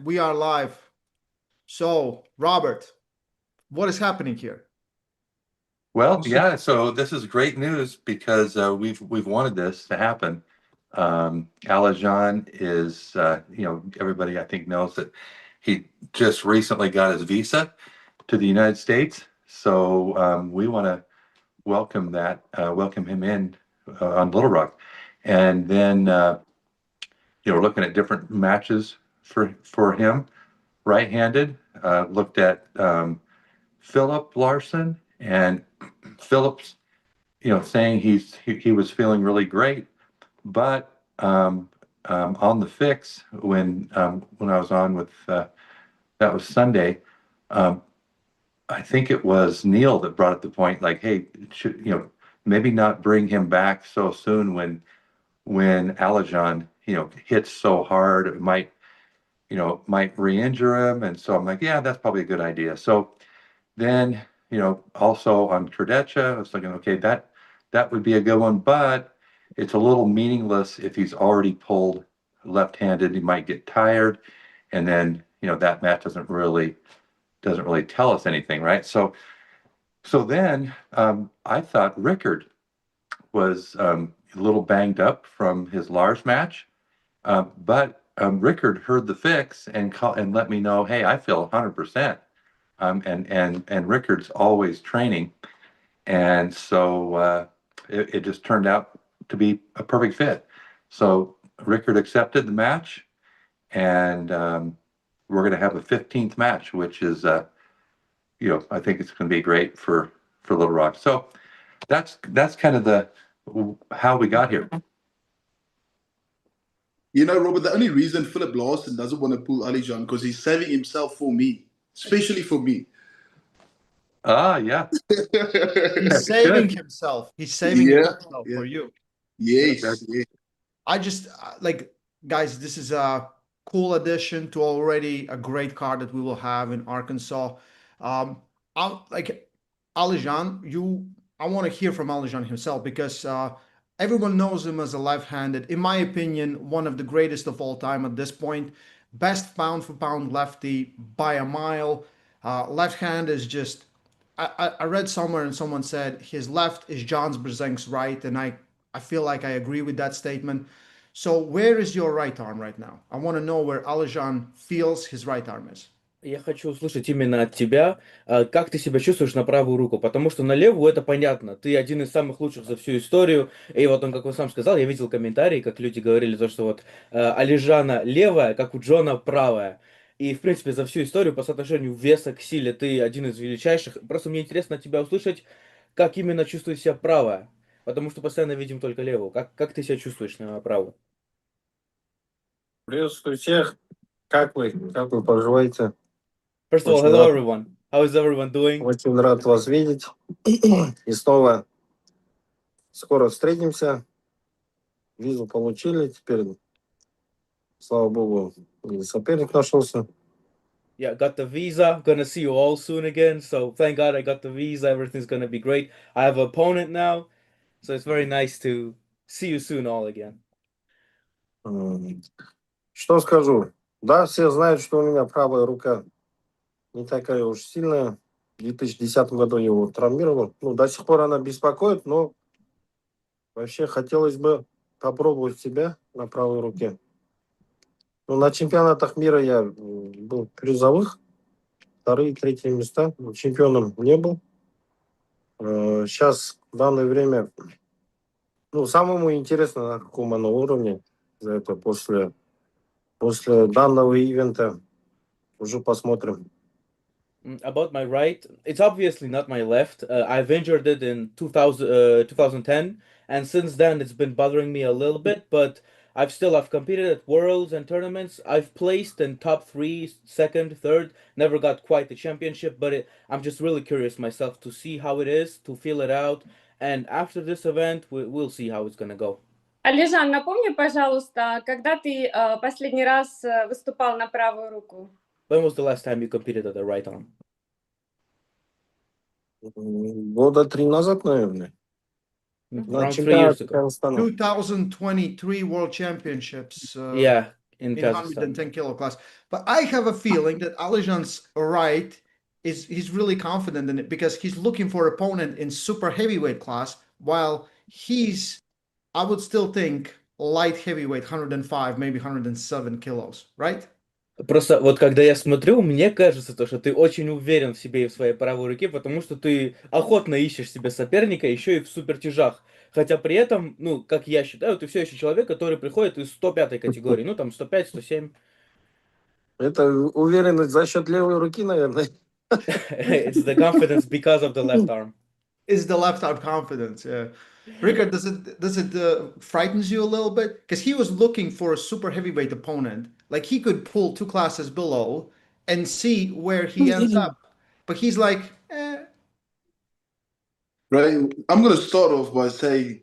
We are live. So, Robert, what is happening here? Well, yeah, so this is great news because we've wanted this to happen. Alizhan is, everybody I think knows that he just recently got his visa to the United States. So we want to welcome him in on Little Rock, and then we're looking at different matches for him, right-handed. Looked at Philip Larson and Phillips, saying he was feeling really great, but on the fix when I was on with that was Sunday. Um, I think it was Neil that brought up the point, like, hey, should maybe not bring him back so soon when Alizhan hits so hard, it might re-injure him, and so I'm like, yeah, that's probably a good idea. So then, also on Kurdecha, I was thinking, okay, that would be a good one, but it's a little meaningless if he's already pulled left-handed. He might get tired, and then that match doesn't really tell us anything, right? So then I thought Riekerd was a little banged up from his Lars match, but Riekerd heard the fix and let me know, hey, I feel 100%. And Riekerd's always training, and so it just turned out to be a perfect fit. So Riekerd accepted the match, and we're going to have a 15th match, which is I think it's going to be great for Little Rock. So that's kind of the how we got here. Robert, the only reason Philip Larson doesn't want to pull Alizhan because he's saving himself for me, especially for me. Yeah. He's saving himself. He's saving himself for you. Yes. I just guys, this is a cool addition to already a great card that we will have in Arkansas. Alizhan, I want to hear from Alizhan himself because everyone knows him as a left-handed, in my opinion, one of the greatest of all time at this point. Best pound for pound lefty by a mile. Left hand is just. I read somewhere and someone said his left is John Brzezink's right, and I feel like I agree with that statement. So where is your right arm right now? I want to know where Alizhan feels his right arm is. Я хочу услышать именно от тебя, как ты себя чувствуешь на правую руку, потому что на левую это понятно, ты один из самых лучших за всю историю, и вот он, как он сам сказал, я видел комментарии, как люди говорили, то, что вот Алижана левая, как у Джона правая, и, в принципе, за всю историю по соотношению веса к силе ты один из величайших, просто мне интересно от тебя услышать, как именно чувствует себя правая, потому что постоянно видим только левую, как ты себя чувствуешь на правую? Приветствую всех, как вы поживаете? First of all, hello everyone. How is everyone doing? Очень рад вас видеть. И снова скоро встретимся. Визу получили, теперь, слава богу, соперник нашелся. Yeah, got the visa. Gonna see you all soon again. So thank God I got the visa. Everything's gonna be great. I have an opponent now. So it's very nice to see you soon all again. Что скажу? Да, все знают, что у меня правая рука не такая уж сильная. В 2010 году я его травмировал. До сих пор она беспокоит, но вообще хотелось бы попробовать себя на правой руке. На чемпионатах мира я был призовых, 2-е, 3-е места. Чемпионом не был. Сейчас, в данное время, самому интересно, на каком оно уровне. За это после данного ивента уже посмотрим. About my right, it's obviously not my left. I've injured it in 2010, and since then it's been bothering me a little bit, but I've competed at worlds and tournaments. I've placed in top 3, second, third, never got quite the championship, but I'm just really curious myself to see how it is, to feel it out, and after this event, we'll see how it's gonna go. Alizhan, напомни, пожалуйста, когда ты последний раз выступал на правую руку? When was the last time you competed at the right arm? Года 3 назад, наверное. Around 3 years ago. 2023 World Championships. Yeah, in in Kazakhstan. 110 kilo class. But I have a feeling that Alizhan's right is he's really confident in it because he's looking for opponent in super heavyweight class, while he's, I would still think, light heavyweight, 105, maybe 107 kilos, right? Просто вот когда я смотрю, мне кажется, то, что ты очень уверен в себе и в своей правой руке, потому что ты охотно ищешь себе соперника еще и в супертяжах. Хотя при этом, ну, как я считаю, ты все еще человек, который приходит из 105-й категории, ну, там, 105, 107. Это уверенность за счет левой руки, наверное. It's the confidence because of the left arm. Is the left arm confidence? Yeah. Riekerd, does it frightens you a little bit? Because he was looking for a super heavyweight opponent, like he could pull two classes below and see where he ends up. But he's like, Right. I'm going to start off by saying,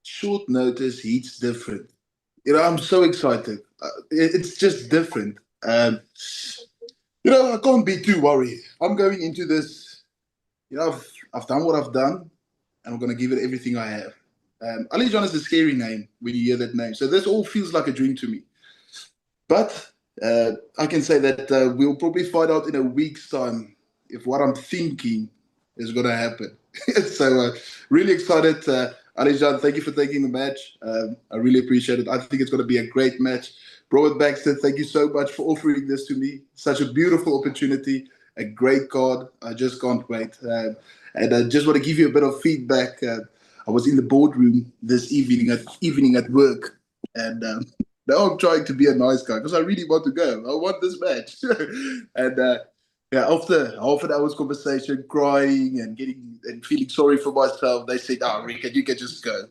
short notice heat's different. I'm so excited. It's just different. I can't be too worried. I'm going into this. I've done what I've done, and I'm going to give it everything I have. Alizhan is a scary name when you hear that name. So this all feels like a dream to me. But I can say that we'll probably find out in a week's time if what I'm thinking is going to happen. So really excited. Alizhan, thank you for taking the match. I really appreciate it. I think it's going to be a great match. Robert Baxter, thank you so much for offering this to me. Such a beautiful opportunity, a great card. I just can't wait. And I just want to give you a bit of feedback. I was in the boardroom this evening at work, and now I'm trying to be a nice guy because I really want to go. I want this match. And after half an hour's conversation, crying and feeling sorry for myself, they said, "Oh, Riekerd, you can just go."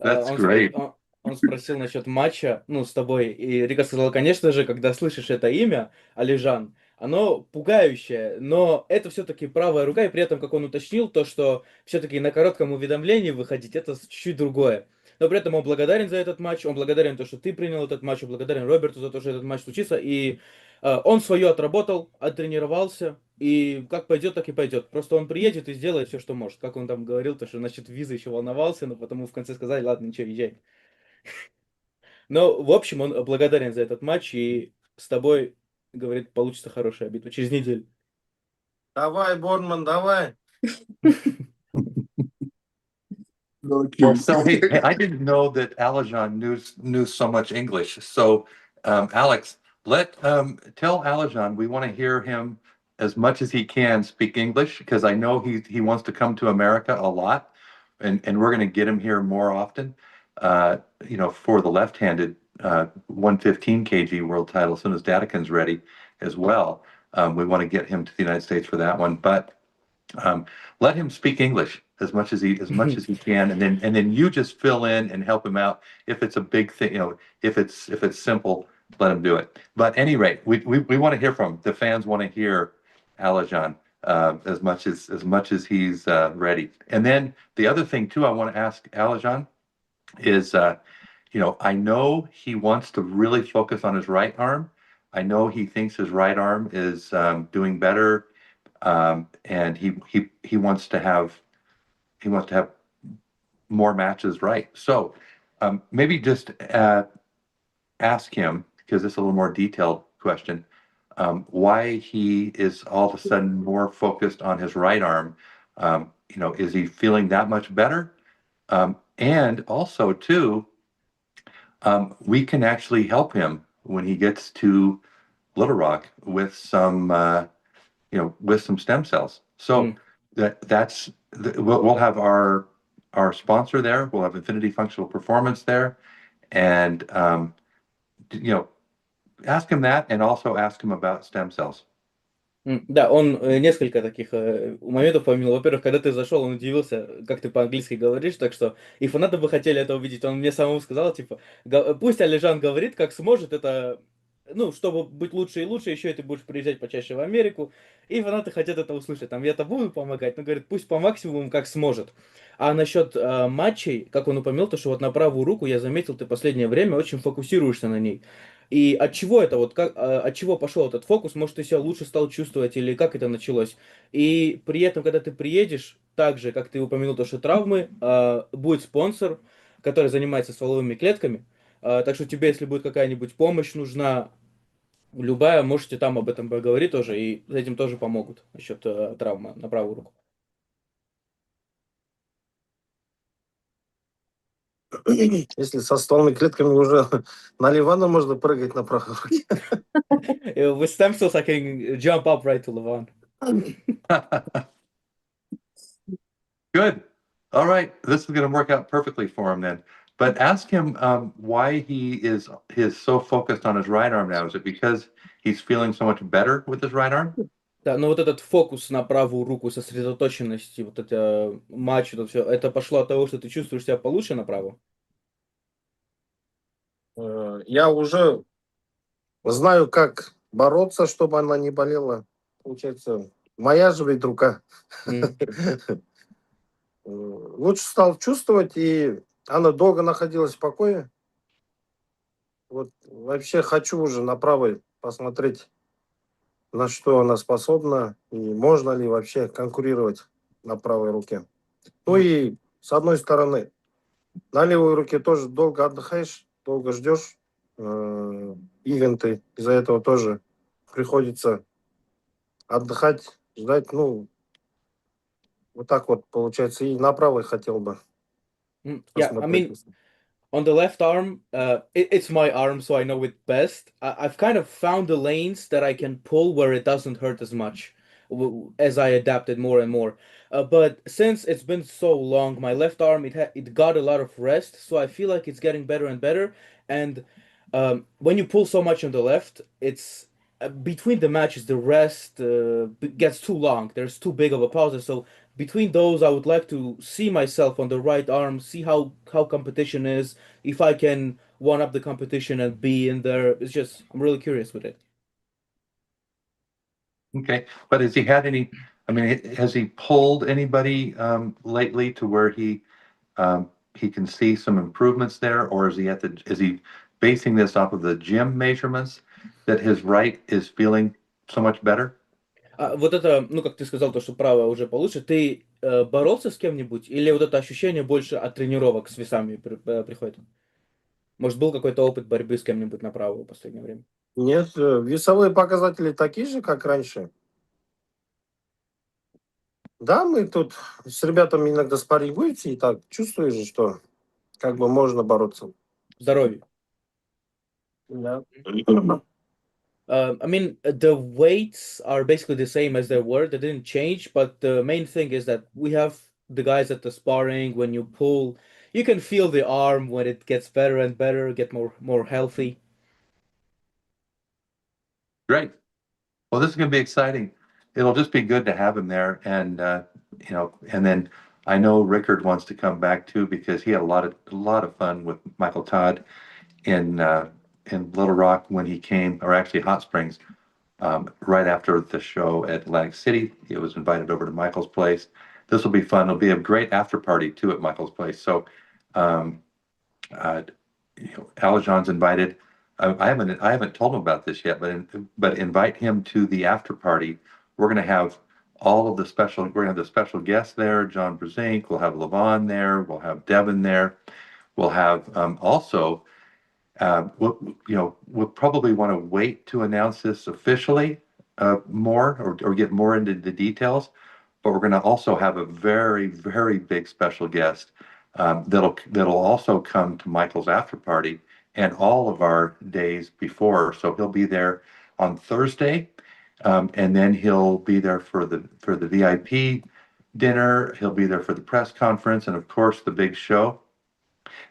That's Он, great. он спросил насчет матча, ну, с тобой, и Рика сказал, конечно же, когда слышишь это имя, Алижан, оно пугающее, но это все-таки правая рука, и при этом, как он уточнил, то, что все-таки на коротком уведомлении выходить, это чуть-чуть другое. Но при этом он благодарен за этот матч, он благодарен то, что ты принял этот матч, он благодарен Роберту за то, что этот матч случится, и он свое отработал, оттренировался, и как пойдет, так и пойдет. Просто он приедет и сделает все, что может. Как он там говорил, то, что насчет визы еще волновался, но потому в конце сказали, ладно, ничего, езжай. Но, в общем, он благодарен за этот матч, и с тобой, говорит, получится хорошая битва через неделю. Давай, Борнман, давай. Well, so hey, I didn't know that Alizhan knew so much English. So, Alex, tell Alizhan we want to hear him as much as he can speak English because I know he wants to come to America a lot, and we're going to get him here more often. For the left-handed 115 kg world title as soon as Datikin's ready as well. We want to get him to the United States for that one, but let him speak English as much as he can, and then you just fill in and help him out. If it's a big thing, if it's simple, let him do it. But at any rate, we want to hear from him. The fans want to hear Alizhan as much as he's ready. And then the other thing too, I want to ask Alizhan is, I know he wants to really focus on his right arm. I know he thinks his right arm is doing better, and he wants to have more matches right. So maybe just ask him, because it's a little more detailed question, why he is all of a sudden more focused on his right arm. Is he feeling that much better? And also, too, we can actually help him when he gets to Little Rock with some stem cells. So we'll have our sponsor there. We'll have Infinity Functional Performance there, and ask him that, and also ask him about stem cells. Да, он несколько таких моментов помнил. Во-первых, когда ты зашел, он удивился, как ты по-английски говоришь, так что и фанаты бы хотели это увидеть. Он мне самому сказал, типа, пусть Алижан говорит, как сможет, это, чтобы быть лучше и лучше, еще и ты будешь приезжать почаще в Америку, и фанаты хотят это услышать. Там я-то буду помогать, но говорит, пусть по максимуму, как сможет. А насчет матчей, как он упомянул, то что вот на правую руку, я заметил, ты последнее время очень фокусируешься на ней. И от чего это, от чего пошел этот фокус? Может, ты себя лучше стал чувствовать, или как это началось? И при этом, когда ты приедешь, так же, как ты упомянул, то, что травмы, будет спонсор, который занимается стволовыми клетками. Так что тебе, если будет какая-нибудь помощь нужна, любая, можете там об этом поговорить тоже, и с этим тоже помогут насчет травмы на правую руку. Если со стволовыми клетками уже на Ливана можно прыгать на правой руке. With stem cells, I can jump up right to Levan. Good. All right. This is going to work out perfectly for him then. But ask him why he is so focused on his right arm now. Is it because he's feeling so much better with his right arm? Да, но вот этот фокус на правую руку, сосредоточенность, и вот это матч, это все, это пошло от того, что ты чувствуешь себя получше на правую? Я уже знаю, как бороться, чтобы она не болела. Получается, моя же ведь рука. Лучше стал чувствовать, и она долго находилась в покое. Вот вообще хочу уже на правой посмотреть, на что она способна, и можно ли вообще конкурировать на правой руке. Ну и с одной стороны, на левой руке тоже долго отдыхаешь, долго ждешь ивенты, из-за этого тоже приходится отдыхать, ждать, ну, вот так вот получается. И на правой хотел бы Yeah, I посмотреть. mean, on the left arm, it's my arm, so I know it best. I've kind of found the lanes that I can pull where it doesn't hurt as much as I adapted more and more. But since it's been so long, my left arm it got a lot of rest, so I feel like it's getting better and better. And when you pull so much on the left, it's between the matches the rest gets too long. There's too big of a pause, so between those, I would like to see myself on the right arm, see how competition is, if I can one up the competition and be in there. It's just I'm really curious with it. Okay. But has he had any, I mean, has he pulled anybody lately to where he can see some improvements there, or is he basing this off of the gym measurements that his right is feeling so much better? Вот это, ну, как ты сказал, то, что правая уже получше, ты боролся с кем-нибудь, или вот это ощущение больше от тренировок с весами приходит? Может, был какой-то опыт борьбы с кем-нибудь на правую в последнее время? Нет, весовые показатели такие же, как раньше. Да, мы тут с ребятами иногда спаррингуете, и так чувствуешь же, что как бы можно бороться. Здоровье. Да. I mean, the weights are basically the same as they were. They didn't change, but the main thing is that we have the guys at the sparring. When you pull, you can feel the arm when it gets better and better, get more healthy. Great. Well, this is going to be exciting. It'll just be good to have him there, and and then I know Riekerd wants to come back too because he had a lot of fun with Michael Todd in Little Rock when he came, or actually Hot Springs, right after the show at Atlantic City. He was invited over to Michael's place. This will be fun. It'll be a great after party too at Michael's place. So, um, Alizhan's invited. I haven't told him about this yet, but invite him to the after party. We're going to have we're going to have the special guests there. John Brzezinski. We'll have Levon there. We'll have Devin there. We'll have also. We'll probably want to wait to announce this officially more or get more into the details. But we're going to also have a very, very big special guest that'll also come to Michael's after party and all of our days before. So he'll be there on Thursday, and then he'll be there for the VIP dinner. He'll be there for the press conference, and of course the big show.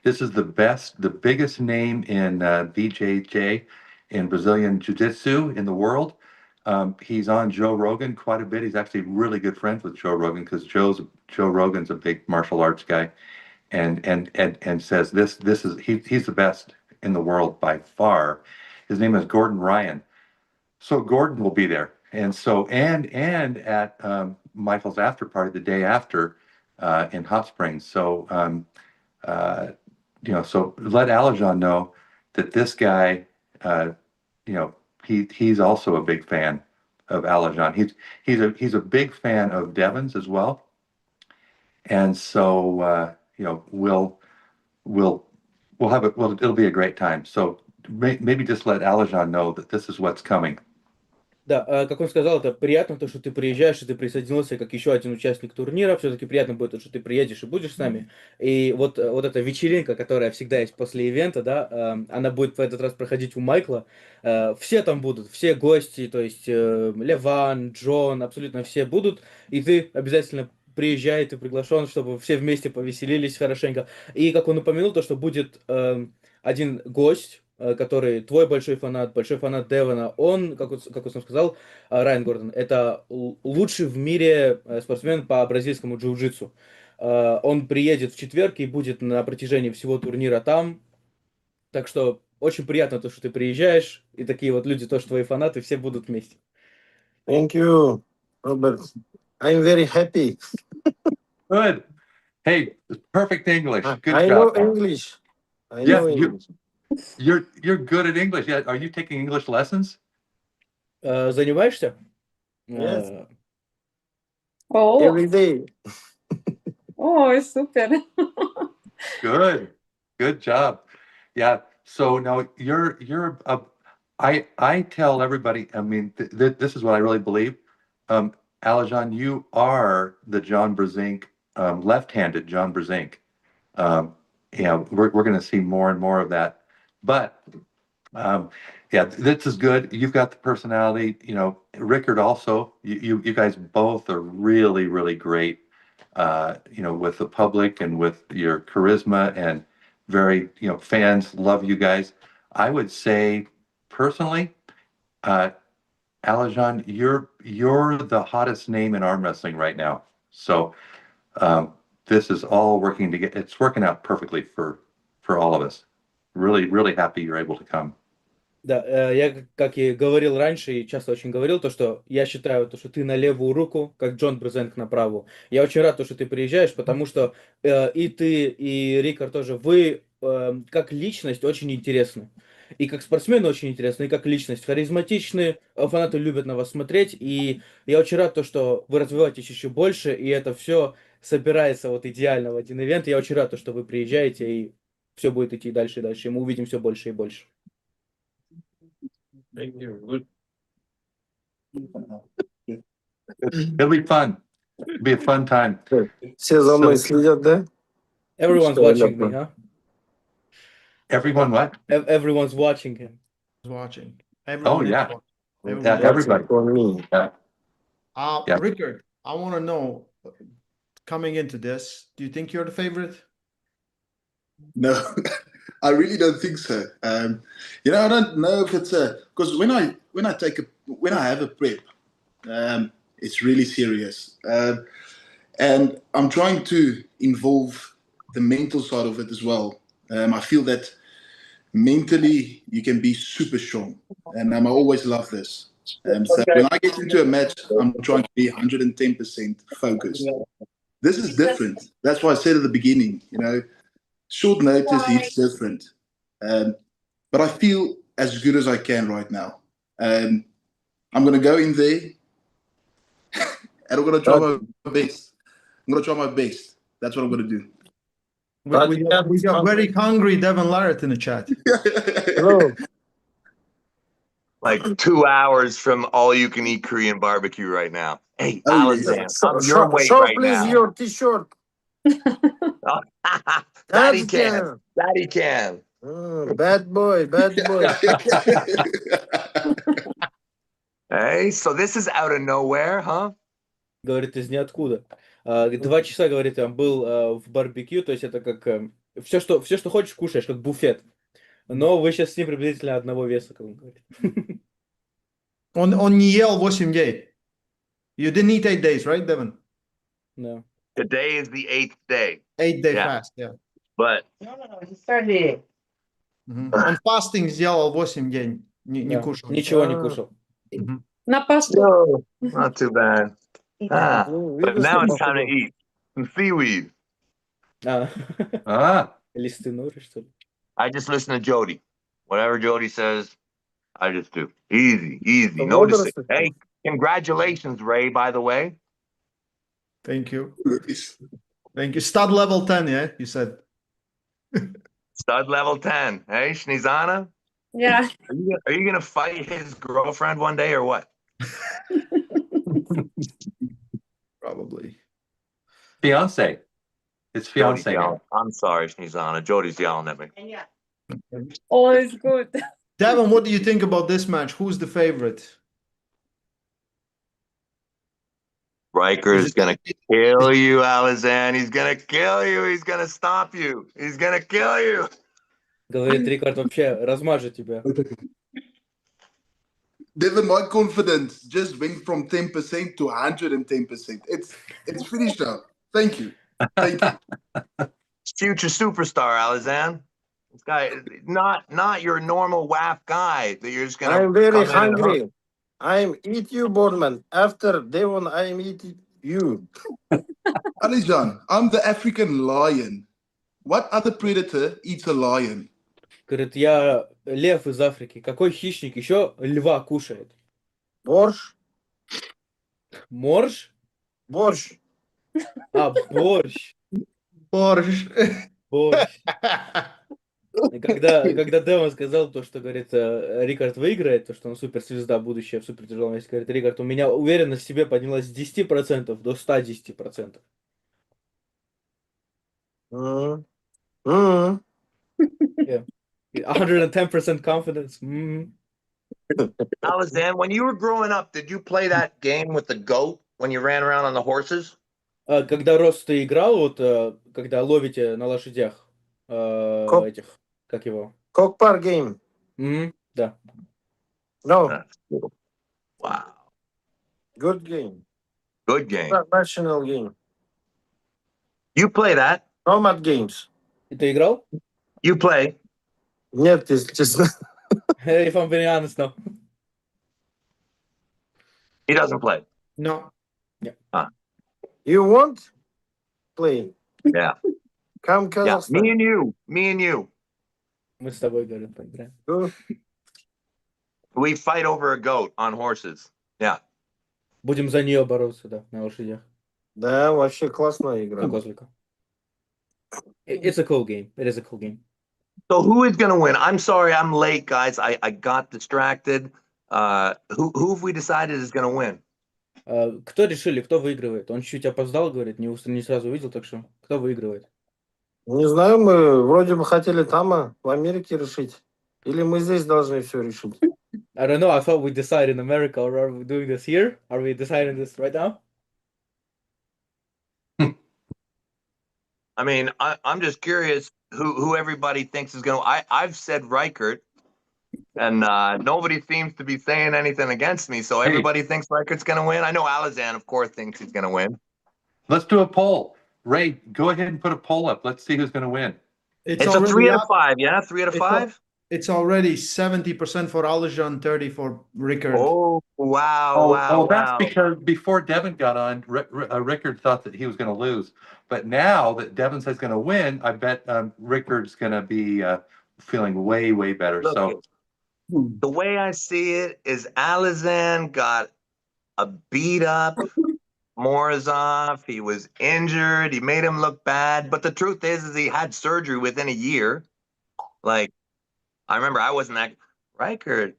This is the biggest name in BJJ, in Brazilian Jiu-Jitsu in the world. He's on Joe Rogan quite a bit. He's actually really good friends with Joe Rogan because Joe Rogan's a big martial arts guy, and says he's the best in the world by far. His name is Gordon Ryan. So Gordon will be there, and at Michael's after party the day after in Hot Springs. So. So let Alizhan know that this guy, he's also a big fan of Alizhan. He's a big fan of Devin's as well, and so we'll we'll have it. Well, it'll be a great time. So maybe just let Alizhan know that this is what's coming. Да, как он сказал, это приятно, то, что ты приезжаешь, и ты присоединился как еще один участник турнира. Все-таки приятно будет, то, что ты приедешь и будешь с нами. И вот эта вечеринка, которая всегда есть после ивента, да, она будет в этот раз проходить у Майкла. Все там будут, все гости, то есть Леван, Джон, абсолютно все будут. И ты обязательно приезжай, ты приглашен, чтобы все вместе повеселились хорошенько. И как он упомянул, то, что будет один гость, который твой большой фанат Девона, он, как он сам сказал, Райан Гордон, это лучший в мире спортсмен по бразильскому джиу-джитсу. Он приедет в четверг и будет на протяжении всего турнира там. Так что очень приятно то, что ты приезжаешь, и такие вот люди, тоже твои фанаты, все будут вместе. Thank you, Robert. I'm very happy. Good. Hey, perfect English. Good I job. know English. I Yeah, know English. You're good at English. Yeah. Are you taking English lessons? Занимаешься? Yes. О, Every day. ой, супер. Good job. Yeah. So now I tell everybody, I mean, this is what I really believe. Alizhan, you are the John Brzenk, left-handed John Brzenk. We're going to see more and more of that. But yeah, this is good. You've got the personality. Riekerd also. You guys both are really, really great. With the public and with your charisma and very, fans love you guys. I would say, personally, Alizhan, you're the hottest name in arm wrestling right now. So this is all working together. It's working out perfectly for all of us. Really, really happy you're able to come. Да, я, как и говорил раньше, и часто очень говорил, то, что я считаю, то, что ты на левую руку, как Джон Брезенк на правую. Я очень рад, то, что ты приезжаешь, потому что и ты, и Рикард тоже, вы как личность очень интересны. И как спортсмен очень интересны, и как личность харизматичны, фанаты любят на вас смотреть, и я очень рад, то, что вы развиваетесь еще больше, и это все собирается вот идеально в один ивент. Я очень рад, то, что вы приезжаете, и все будет идти дальше и дальше, и мы увидим все больше и больше. Thank you. Good. It'll be fun. It'll be a fun time. Все за мной следят, да? Everyone's Что, watching me, Ляпа? huh? Everyone, what? Everyone's watching him. Watching. Oh Everyone is yeah, watching. yeah, Everyone is everybody. For me. Yeah. Yeah. Riekerd, I want to know, coming into this, do you think you're the favorite? No, I really don't think so. I don't know if it's because when I have a prep, it's really serious, and I'm trying to involve the mental side of it as well. I feel that mentally you can be super strong, and I always love this. So when I get into a match, I'm trying to be 110% focused. This is different. That's why I said at the beginning, short notice, it's different. But I feel as good as I can right now. I'm going to go in there and I'm going to try my best. I'm going to try my best. That's what I'm going to do. We got very hungry Devon Larratt in the chat. Hello. Like 2 hours from all you can eat Korean barbecue right now. Hey, Oh, yes. Alizhan, I'm your weight Show right please now. your t-shirt. That he can. That he can. Bad boy, bad boy. Hey, so this is out of nowhere, huh? Говорит, из ниоткуда. 2 часа, говорит, он был в барбекю, то есть это как все, что хочешь, кушаешь, как буфет. Но вы сейчас с ним приблизительно одного веса, как он говорит. Он не ел 8 дней. You didn't eat 8 days, right, Devon? No. Today is the 8th day. 8-day Yeah. fast, yeah. But No, he started eating. Он фастинг сделал 8 дней. Не Да, кушал. ничего не кушал. На посту. no, not too bad. Ah, Ну, but видно, now что it's time to походу. eat some seaweed. Листы норы, что ли? I just listen to Jody. Whatever Jody says, I just do. Easy, easy. The Notice water it. is- Hey, congratulations, Ray, by the way. Thank you. Thank you. Stud level 10, yeah, you said. Stud level 10. Hey, Sneezana? Yeah. Are you gonna fight his girlfriend one day or what? Probably. Fiance. It's Jody's fiance yelling. now. I'm sorry, Sneezana. Jody's yelling at me. All is good. Devin, what do you think about this match? Who's the favorite? Riker Is is it- gonna kill you, Alizan. He's gonna kill you. He's gonna stop you. He's gonna kill you. Говорит, Рикард вообще размажет тебя. Devin, my confidence just went from 10% to 110%. It's finished now. Thank you. Thank you. Future superstar, Alizan. This guy, not your normal WAF guy that you're just gonna I'm very come in and hook. hungry. I'm eat you, Boardman. After Devon, I'm eat you. Alizhan, I'm the African lion. What other predator eats a lion? Говорит, я лев из Африки. Какой хищник еще льва кушает? Борщ? Морж? Борщ. А, борщ. Porsche. Борщ. И когда Девон сказал то, что, говорит, Рикард выиграет, то, что он суперзвезда будущая в супертяжелом весе, говорит, Рикард, у меня уверенность в себе поднялась с 10% до 110%. Mm. Mm. Yeah. 110% confidence. Alizan, when you were growing up, did you play that game with the goat when you ran around on the horses? А когда рос, ты играл, вот, когда ловите на лошадях этих, как его? Cockpar game. Да. No, That's cool. Wow. good game. Good game. National game. You play that. Nomad games. И ты играл? You play. Нет, если честно. If I'm being honest now. He doesn't play. No. You want? Play. Yeah. Come Yeah. Kazakhstan. Me and you. Me and you. Мы с тобой, говорит, поиграем. Go. We fight over a goat on horses. Yeah. Будем за нее бороться, да, на лошадях. Да, вообще классная игра. На козлика. It's a cool game. It is a cool game. So who is going to win? I'm sorry, I'm late, guys. I got distracted. Who have we decided is going to win? Кто решили, кто выигрывает? Он чуть опоздал, говорит, не сразу увидел, так что кто выигрывает? Не знаю, мы вроде бы хотели там, в Америке решить. Или мы здесь должны все решить? I don't know. I thought we decided in America, or are we doing this here? Are we deciding this right now? I mean, I'm just curious who everybody thinks is going to. I've said Riekerd, and nobody seems to be saying anything against me. So everybody thinks Riekerd's going to win. I know Alizan, of course, thinks he's going to win. Let's do a poll. Ray, go ahead and put a poll up. Let's see who's going to win. It's a already 3 out up. of 5. Yeah, 3 out of It's 5. It's already 70% for Alizhan, 30 for Riekerd. Oh wow! Wow! That's Wow! because before Devin got on, Riekerd thought that he was going to lose. But now that Devin says going to win, I bet Riekerd's going to be feeling way, way better. Look, So the way I see it is Alizan got a beat up Morozov. He was injured. He made him look bad. But the truth is he had surgery within a year. Like, I remember I wasn't that. Riekerd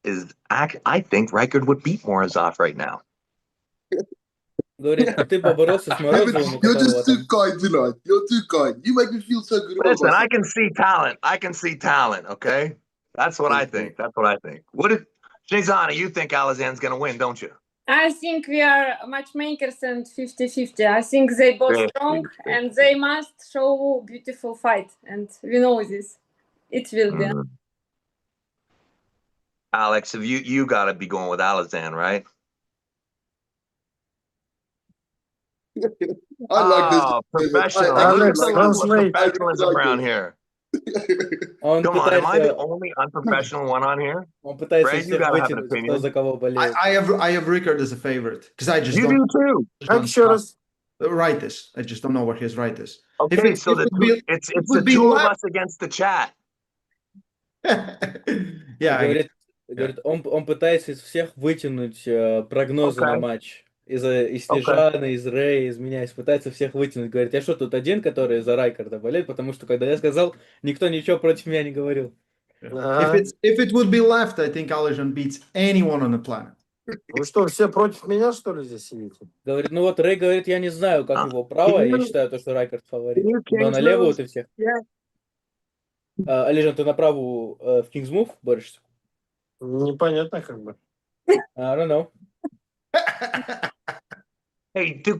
is. I think Riekerd would beat Morozov right now. Говорит, ты поборолся с Devin, Морозовым, у you're которого just too там... kind tonight. You're too kind. You make me feel so good about Listen, myself. I can see talent. I can see talent. Okay, that's what I think. That's what I think. What if Shinzana? You think Alizan's going to win, don't you? I think we are matchmakers and 50-50. I think they both strong and they must show beautiful fight. And we know this. It will be. Alex, have you got to be going with Alizan, right? I like this. Professional. I Look at Alex, the level of translate. professionalism around here. Он Come on, am I the пытается, only unprofessional one on here? он пытается Brad, you всех gotta have an вытянуть, кто opinion. за кого болеет. I have Riekerd as a favorite because I just You don't do too. Как еще раз? write this. I just don't know what his right is. Okay, so it would be, it's would the be two of left- us against the chat. Yeah, Говорит, он пытается из всех вытянуть прогнозы на Okay. матч. из Снежана, из Рэя, из меня, пытается всех вытянуть. Говорит, я что, тут один, который за Райкарда болеет? Потому что, когда я сказал, никто ничего против меня не говорил. Ага. If it would be left, I think Alizhan beats anyone on the planet. Вы что, все против меня, что ли, здесь сидите? Говорит, ну вот Рэй говорит, я не знаю, как его право, я считаю, то, что Райкард фаворит. Но на левую ты всех. Yeah. Алижан, ты на правую в King's Move борешься? Непонятно как бы. I don't know. Hey, do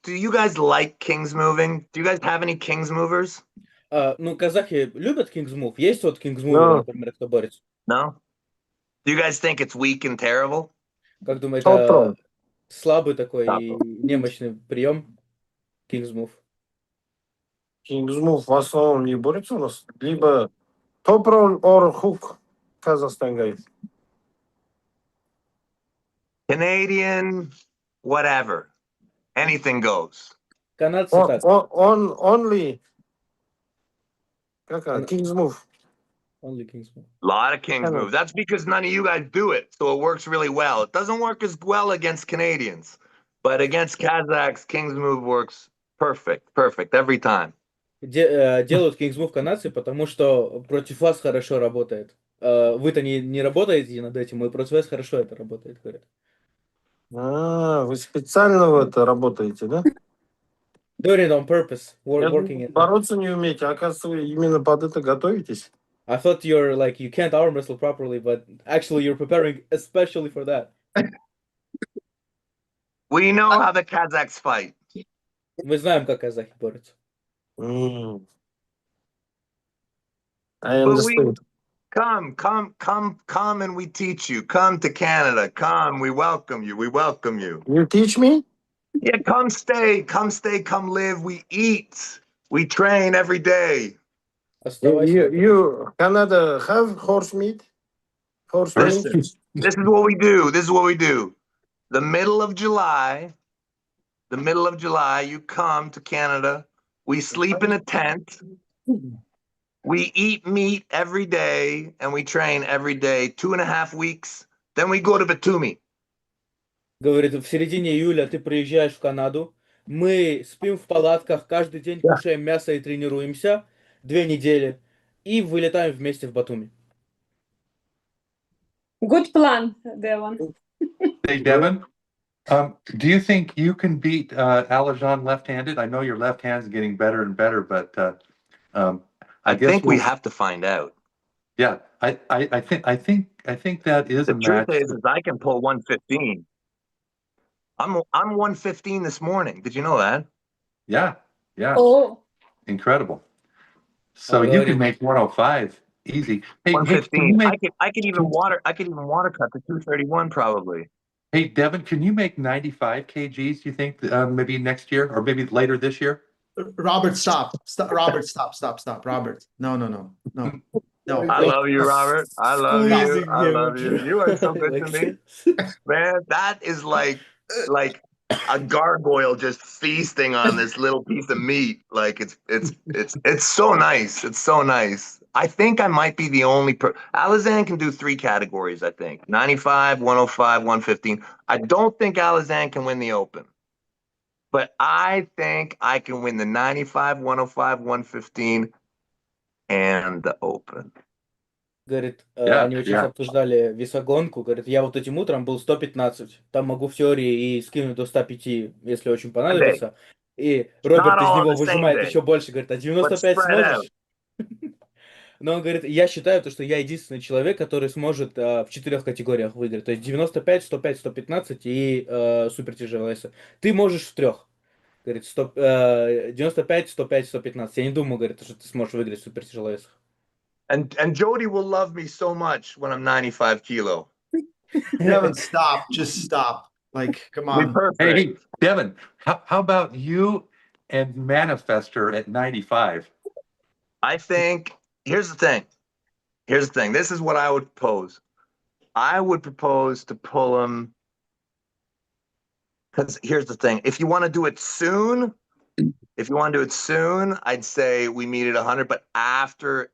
you guys like Kings moving? Do you guys have any Kings movers? Ну, казахи любят King's Move. Есть вот King's Move, Да. например, кто борется? No? Do you guys think it's weak and terrible? Как думаешь, Топ-про. это слабый такой и немощный прием King's Move? Кингсмув в основном не борется у нас. Либо топ-ролл or хук. Казахстан говорит. Canadian, whatever. Anything goes. Канадцы так. Only. Как Она- Кингсмув. Only King's Move. A lot of Kings Hello. moves. That's because none of you guys do it, so it works really well. It doesn't work as well against Canadians, but against Kazakhs, Kings move works perfect every time. Делают King's Move канадцы, потому что против вас хорошо работает. Вы-то не работаете над этим, и против вас хорошо это работает, говорят. Вы специально в это работаете, да? Doing it on purpose, Я working думаю, it. бороться не умеете, оказывается, вы именно под это готовитесь. I thought you're like, you can't arm wrestle properly, but actually you're preparing especially for that. We know how the Kazakhs fight. Мы знаем, как казахи борются. I But we understand. come, and we teach you. Come to Canada. Come, we welcome you. We welcome you. You teach me? Yeah, come stay, come live. We eat. We train every day. Оставайся. You Canada have horse meat? Horse meat? Listen, this is what we do. This is what we do. The middle of July, you come to Canada. We sleep in a tent. We eat meat every day and we train every day, 2.5 weeks. Then we go to Batumi. Говорит, в середине июля ты приезжаешь в Канаду, мы спим в палатках, каждый день кушаем мясо и тренируемся 2 недели, и вылетаем вместе в Батуми. Good plan, Devon. Hey, Devin, do you think you can beat Alizhan left-handed? I know your left hand's getting better and better, but I guess think we we'll- have to find out. Yeah, I think that is The a truth match. is I can pull 115. I'm 115 this morning. Did you know that? Yeah, Oh, incredible. So you Alrighty. can make 105 easy. Hey, can you 115. make, I could even water cut to 231 probably. hey, Devin, can you make 95 kgs, you think, maybe next year or maybe later this year? Robert, stop. Robert, stop. Robert. No. I love you, Robert. I love you. Squeezing I him, love you. bro. You are so good to me. Man, that is like a gargoyle just feasting on this little piece of meat. Like it's so nice. It's so nice. I think I might be the only Alizhan can do 3 categories, I think. 95, 105, 115. I don't think Alizhan can win the open. But I think I can win the 95, 105, 115 and the open. Говорит, Yeah, они вот сейчас yeah. обсуждали весогонку. Говорит, я вот этим утром был 115. Там могу в теории и скинуть до 105, если очень понадобится. И Роберт из all него on the same выжимает day, еще больше. Говорит, а 95 spread out. сможешь? Но он говорит, я считаю, то, что я единственный человек, который сможет в 4 категориях выиграть. То есть 95, 105, 115 и супер тяжелый веса. Ты можешь в 3. Говорит, 95, 105, 115. Я не думаю, говорит, что ты сможешь выиграть в супер тяжелый весах. And Jody will love me so much when I'm 95 kilo. Devin, stop. Just stop. Like, come We on. perfect. Hey, Devin, how about you and Manifester at 95? I think here's the thing. This is what I would propose. I would propose to pull him because here's the thing. If you want to do it soon, I'd say we meet at 100. But after,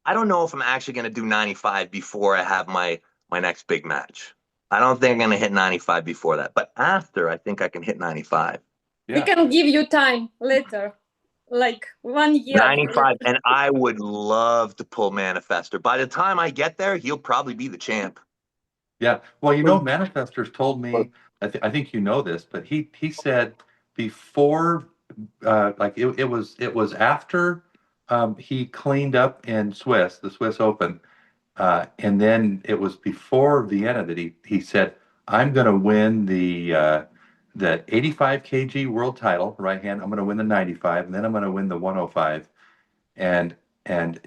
I don't know if I'm actually going to do 95 before I have my next big match. I don't think I'm going to hit 95 before that. But after, I think I can hit 95. We Yeah. can give you time later, like 1 year. 95. And I would love to pull Manifester. By the time I get there, he'll probably be the champ. Yeah. Well, you know, Manifestors told me, I think you know this, but he said before, like it was after he cleaned up in the Swiss Open, and then it was before Vienna that he said, I'm going to win the 85 kg world title, right hand. I'm going to win the 95, and then I'm going to win the 105. And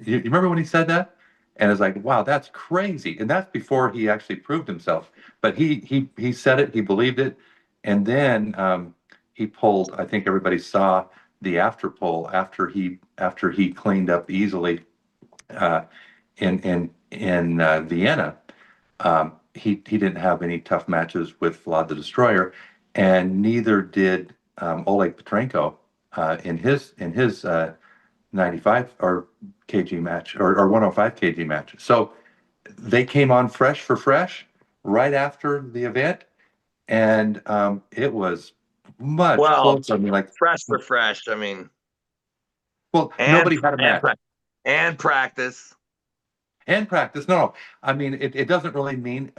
you remember when he said that? And it's like, wow, that's crazy. And that's before he actually proved himself. But he said it, he believed it, and then he pulled. I think everybody saw the after pull after he cleaned up easily in Vienna. He didn't have any tough matches with Vlad the Destroyer, and neither did Oleg Petrenko in his 95 or kg match or 105 kg match. So they came on fresh for fresh right after the event, and it was much closer. I mean, like fresh for fresh. I mean, well, nobody had a match. And practice. And practice. No, I mean it doesn't really mean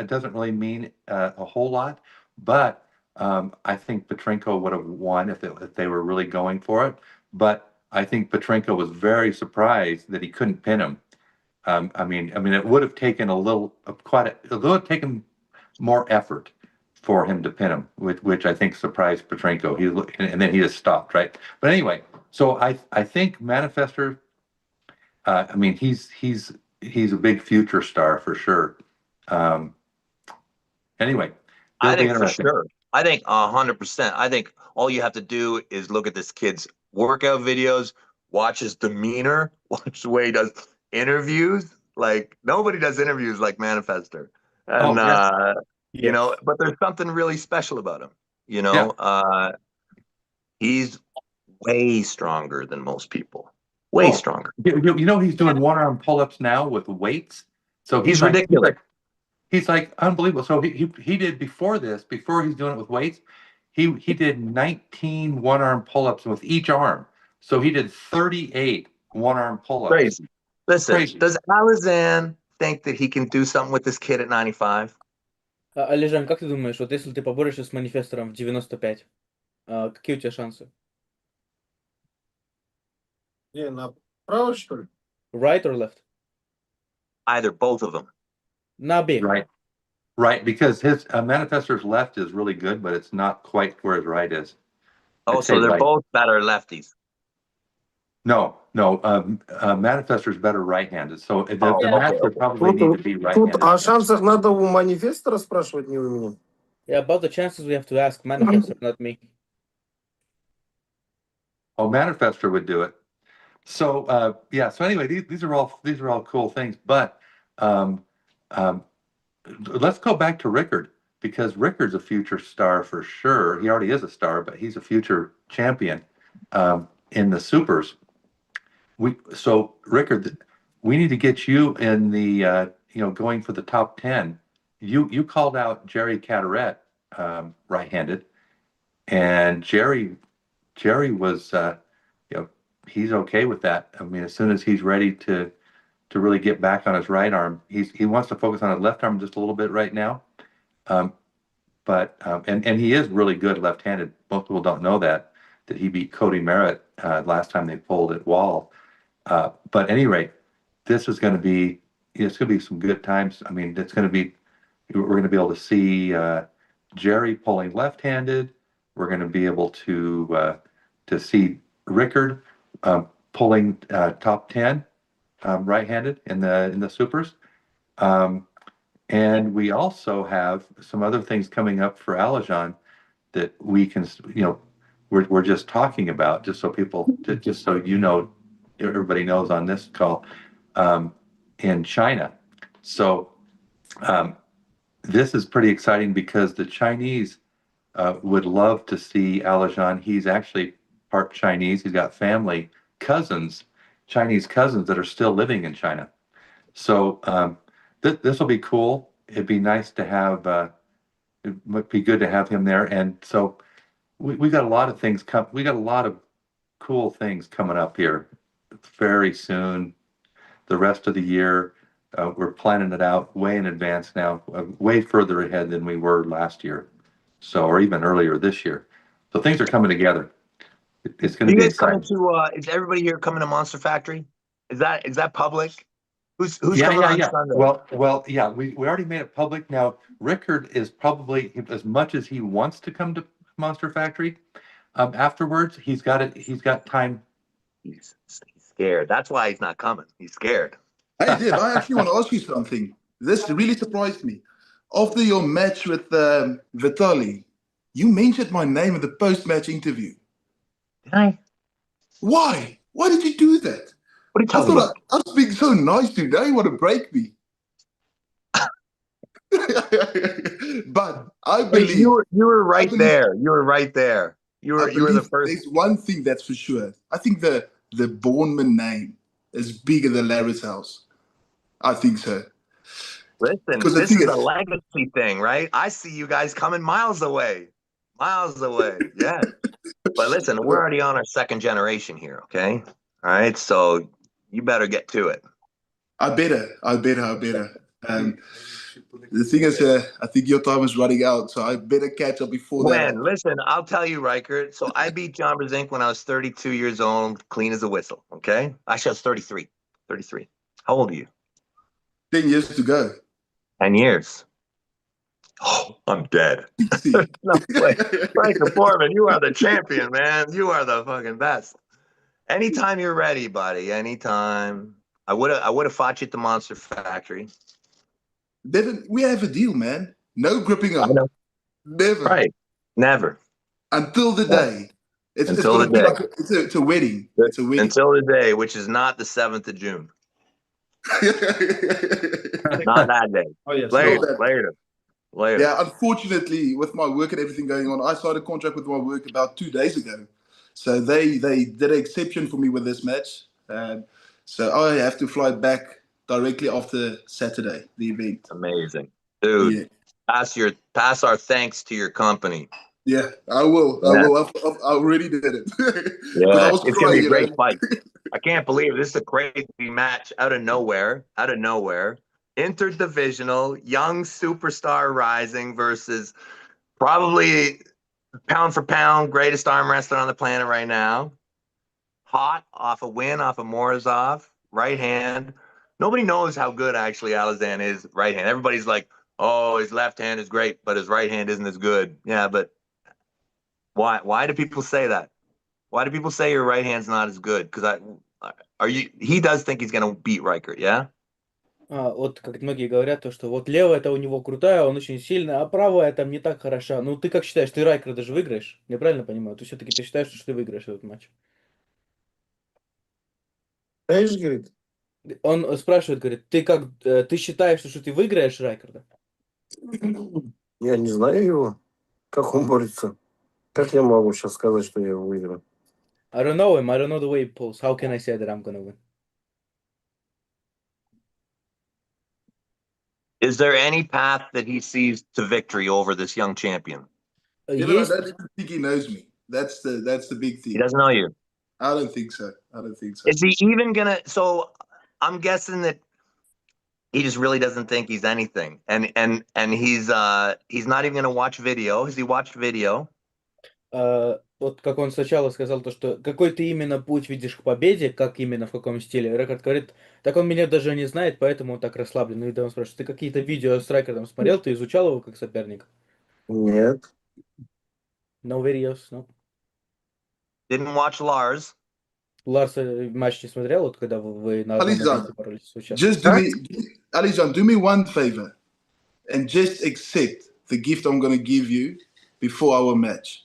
a whole lot, but I think Petrenko would have won if they were really going for it. But I think Petrenko was very surprised that he couldn't pin him. I mean, it would have taken it would have taken more effort for him to pin him, which I think surprised Petrenko. And then he just stopped, right? But anyway, so I think Manifester. I mean, he's a big future star for sure. Anyway, I think for sure. I think 100%. I think all you have to do is look at this kid's workout videos, watch his demeanor, watch the way he does interviews. Like nobody does interviews like Manifester. And you know, but there's something really special about him. You know, he's way stronger than most people. Way stronger. You know, he's doing one-arm pull-ups now with weights. So he's ridiculous. He's like unbelievable. So he did before he's doing it with weights, he did 19 one-arm pull-ups with each arm. So he did 38 one-arm pull-ups. Crazy. Listen, does Alizhan think that he can do something with this kid at 95? Alizhan, как ты думаешь, вот если ты поборешься с Манифестором в 95, какие у тебя шансы? Направо, что ли? Right or left? Either, both of them. На обеих. Right, because his Manifestor's left is really good, but it's not quite where his right is. Oh, so they're both better lefties. No, Manifestor's better right-handed, so the match would probably need to be right-handed. Тут о шансах надо у Манифестора спрашивать, не у меня. Yeah, about the chances we have to ask Manifestor, not me. Oh, Manifestor would do it. So So anyway, these are all cool things, but let's go back to Riekerd, because Riekerd's a future star for sure. He already is a star, but he's a future champion in the supers. Riekerd, we need to get you in the going for the top 10. You called out Jerry Cataret, right-handed, and Jerry was he's okay with that. I mean, as soon as he's ready to really get back on his right arm, he wants to focus on his left arm just a little bit right now. But he is really good left-handed. Most people don't know that he beat Cody Merritt last time they pulled at Wall. But at any rate, this is going to be some good times. I mean, we're going to be able to see Jerry pulling left-handed. We're going to be able to see Riekerd pulling top 10 right-handed in the supers. And we also have some other things coming up for Alizhan that we can, we're just talking about, just so everybody knows on this call, in China. So this is pretty exciting because the Chinese would love to see Alizhan. He's actually part Chinese. He's got Chinese cousins that are still living in China. So this will be cool. It'd be nice to have it might be good to have him there. And so we got a lot of things we got a lot of cool things coming up here very soon. The rest of the year, we're planning it out way in advance now, way further ahead than we were last year, so or even earlier this year. So things are coming together. It's going You to be guys coming exciting. to? Is everybody here coming to Monster Factory? Is that public? Who's Yeah, coming yeah, on yeah. Sunday? Well, yeah. We already made it public. Now, Riekerd is probably, as much as he wants to come to Monster Factory, afterwards he's got it. He's got time. He's scared. That's why he's not coming. He's scared. Hey, Dave, I actually want to ask you something. This really surprised me. After your match with Vitaly, you mentioned my name in the post-match interview. Did I? Why? Why did you do that? What are you I talking about? thought I was being so nice to you. Now you want to break me. But I Hey, believe, you were right believe- there. You were right there. You were the first. there's one thing that's for sure. I think the Bournemouth name is bigger than Larry's house. I think so. Listen, Because the this thing is a is- legacy thing, right? I see you guys coming miles away. Miles away. Yeah. But listen, we're already on our second generation here, okay? All right. So you better get to it. I better. The thing is, I think your time is running out, so I better catch up before that. Listen, I'll tell you, Riekerd. So I beat John Brzenk when I was 32 years old, clean as a whistle. Okay. Actually, I was 33. 33. How old are you? 10 years to go. 10 years. Oh, I'm dead. 60. No way. Riekerd Foreman, you are the champion, man. You are the fucking best. Anytime you're ready, buddy. Anytime. I would have fought you at the Monster Factory. We have a deal, man. No gripping I up. know. Never. Right. Never. Until the day. It's Until gonna the be day. like it's a wedding. It's a wedding. Until the day, which is not the 7th of June. Not that day. Oh yes. Later. Not that. Later. Yeah, unfortunately, with my work and everything going on, I signed a contract with my work about 2 days ago. So they did an exception for me with this match. So I have to fly back directly after Saturday, the event. Amazing. Dude, Yeah, pass our thanks to your company. yeah, I will. Yeah. I will. I already did it. Because I was It's going to crying, be a great know. fight. I can't believe this is a crazy match out of nowhere. Interdivisional, young superstar rising versus probably pound for pound greatest arm wrestler on the planet right now. Hot off a win off of Morozov, right hand. Nobody knows how good actually Alizhan is right hand. Everybody's like, oh, his left hand is great, but his right hand isn't as good. Yeah, but why do people say that? Why do people say your right hand's not as good? Because he does think he's gonna beat Riekerd, yeah? Вот как многие говорят, то, что вот левая это у него крутая, он очень сильный, а правая там не так хороша. Ну, ты как считаешь, ты Райкера даже выиграешь? Я правильно понимаю? Ты все-таки считаешь, что ты выиграешь этот матч? Знаешь, говорит, Он спрашивает, говорит, ты считаешь, что ты выиграешь Райкерда? я не знаю его, как он борется. Как я могу сейчас сказать, что я его выиграю? I don't know him, I don't know the way he pulls. How can I say that I'm gonna win? Is there any path that he sees to victory over this young champion? Yeah, but I Есть... don't even think he knows me. That's the big thing. He doesn't know you. I don't think so. Is he even gonna? So I'm guessing that he just really doesn't think he's anything, and he's not even gonna watch video. Has he watched video? Вот как он сначала сказал, то, что какой ты именно путь видишь к победе, как именно, в каком стиле. Рекорд говорит, так он меня даже не знает, поэтому он так расслаблен. И он спрашивает, ты какие-то видео с Рекордом смотрел, ты изучал его как соперник? Нет. No videos, no. Didn't watch Lars. Ларс матч не смотрел, вот когда вы на одном Alizhan, моменте боролись сейчас? just Alizhan, do me one favor and just accept the gift I'm going to give you before our match.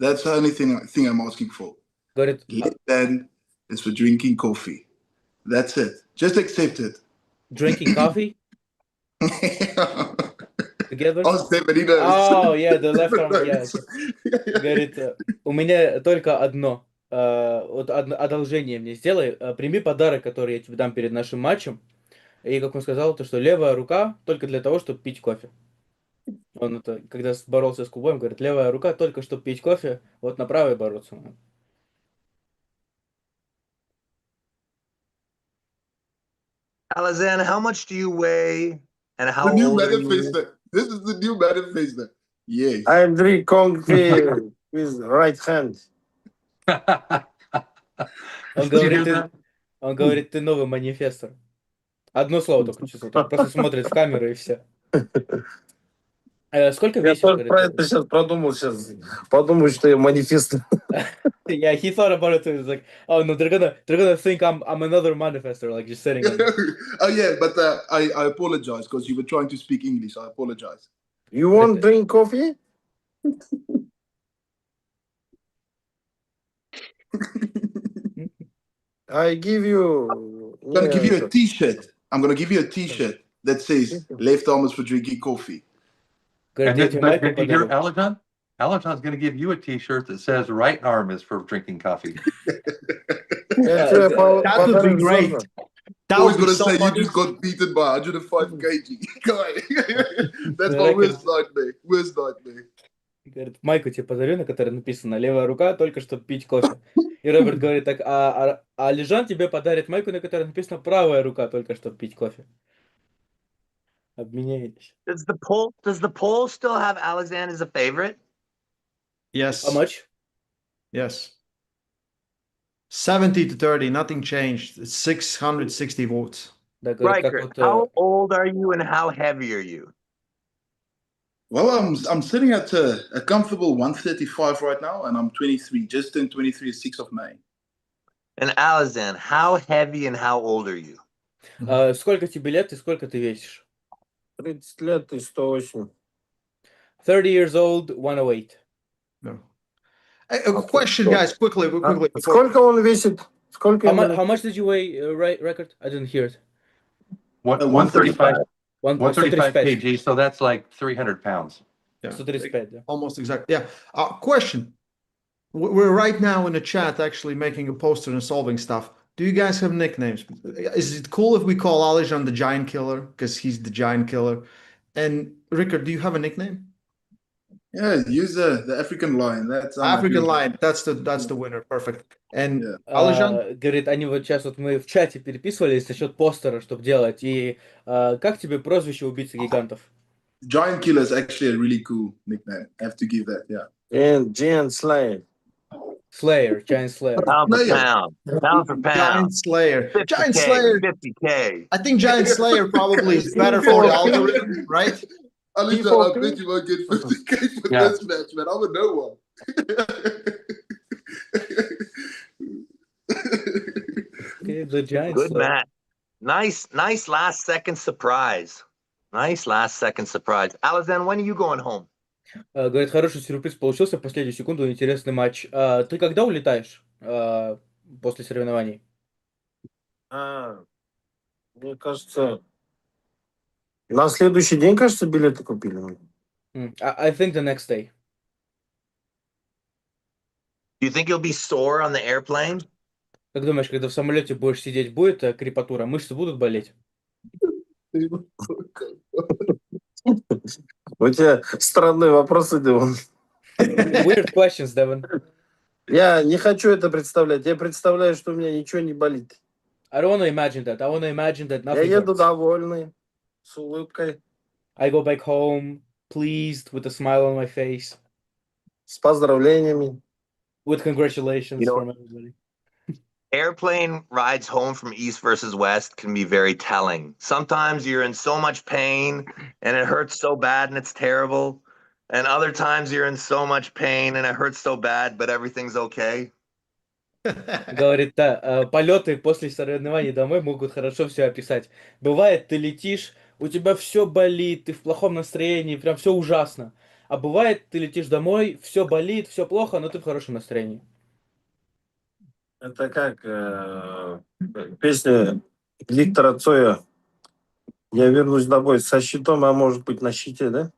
That's the only thing I'm asking for. Говорит, Left hand is for drinking coffee. That's it. Just accept it. drinking coffee together? Ask them and he knows. Oh, yeah, the left arm, yeah. Говорит, у меня только одно. Вот одолжение мне сделай. Прими подарок, который я тебе дам перед нашим матчем. И как он сказал, то что левая рука только для того, чтобы пить кофе. Он это, когда боролся с Кубоем, говорит, левая рука только чтобы пить кофе, вот на правой бороться. Alizhan, how much do you weigh and how The new old are manifesto. you? This is the new manifesto. Yes. I drink coffee with right hand. Он говорит, ты новый манифестор. Одно слово только число, так просто смотрит в камеру и все. Сколько Я весишь? тоже Говорит, про это сейчас подумал, подумаю, что я манифест. yeah, he thought about it too. He's like, oh no, they're gonna think I'm another manifestor, like just sitting on. Oh yeah, but I apologize because you were trying to speak English. I apologize. You want drink coffee? I give you... I'm gonna give you a T-shirt. I'm gonna give you a T-shirt that says "Left arm is for drinking coffee." Говорит, я тебе майку Did you hear подарю. Alizhan? Alizhan's going to give you a T-shirt that says "Right arm is for drinking coffee." That would be great. That Always would be gonna so say funny. you just got beaten by 105 kg. That's my Riekerd. worst nightmare. Worst nightmare. Говорит, майку тебе подарю, на которой написано «Левая рука, только чтобы пить кофе». И Роберт говорит так, а Алижан тебе подарит майку, на которой написано «Правая рука, только чтобы пить кофе». Обменяетесь. Does the poll still have Alizhan as a favorite? Yes. How much? Yes. 70-30, nothing changed. It's 660 votes. Да, говорит, как Riekerd, вот... how old are you and how heavy are you? Well, I'm sitting at a comfortable 135 right now, and I'm 23. Just turned 23 6th of May. And Alizhan, how heavy and how old are you? Сколько тебе лет и сколько ты весишь? 30 лет и 108. 30 years old, 108. No. A question, guys, quickly. Сколько он весит? Сколько ему лет? How much did you weigh, Riekerd? I didn't hear it. 135 135 kg, so that's like 300 pounds. Yeah. 135, да. Almost exactly. Yeah. Question. We're right now in the chat actually making a poster and solving stuff. Do you guys have nicknames? Is it cool if we call Alizhan the Giant Killer? Because he's the Giant Killer. And Riekerd, do you have a nickname? Yeah, use the African Lion. That's African Lion. That's the winner. Perfect. And Yeah. Alizhan? Говорит, они вот сейчас вот мы в чате переписывались насчет постера, чтобы делать. И как тебе прозвище убийцы гигантов? Giant Killer is actually a really cool nickname. I have to give that. Yeah. And Giant Slayer. Slayer, Giant Slayer. Pound for Slayer. pound. Pound for pound. Giant Slayer. 50K, Giant Slayer. 50K. I think Giant Slayer probably is better for the algorithm, right? Alizhan, I bet you won't get 50K for Yeah. this match, man. I'm a no one. Okay, the Giant Good Slayer. match. Nice last second surprise. Nice last second surprise. Alizhan, when are you going home? Говорит, хороший сюрприз получился в последнюю секунду, интересный матч. Ты когда улетаешь после соревнований? Мне кажется, на следующий день, кажется, билеты купили. I think the next day. Do you think you'll be sore on the airplane? Как думаешь, когда в самолете будешь сидеть, будет крепатура, мышцы будут болеть? У тебя странные вопросы, Девон. Weird questions, Devon. Я не хочу это представлять. Я представляю, что у меня ничего не болит. I don't want to imagine that. I want to imagine that Я nothing еду hurts. довольный, с улыбкой, I go back home, pleased, with a smile on my face, с поздравлениями. with congratulations You know- from everybody. Airplane rides home from East versus West can be very telling. Sometimes you're in so much pain and it hurts so bad and it's terrible. And other times you're in so much pain and it hurts so bad, but everything's okay. Говорит, да, полеты после соревнований домой могут хорошо все описать. Бывает, ты летишь, у тебя все болит, ты в плохом настроении, прям все ужасно. А бывает, ты летишь домой, все болит, все плохо, но ты в хорошем настроении. Это как песня Виктора Цоя. Я вернусь домой со щитом, а может быть на щите, да?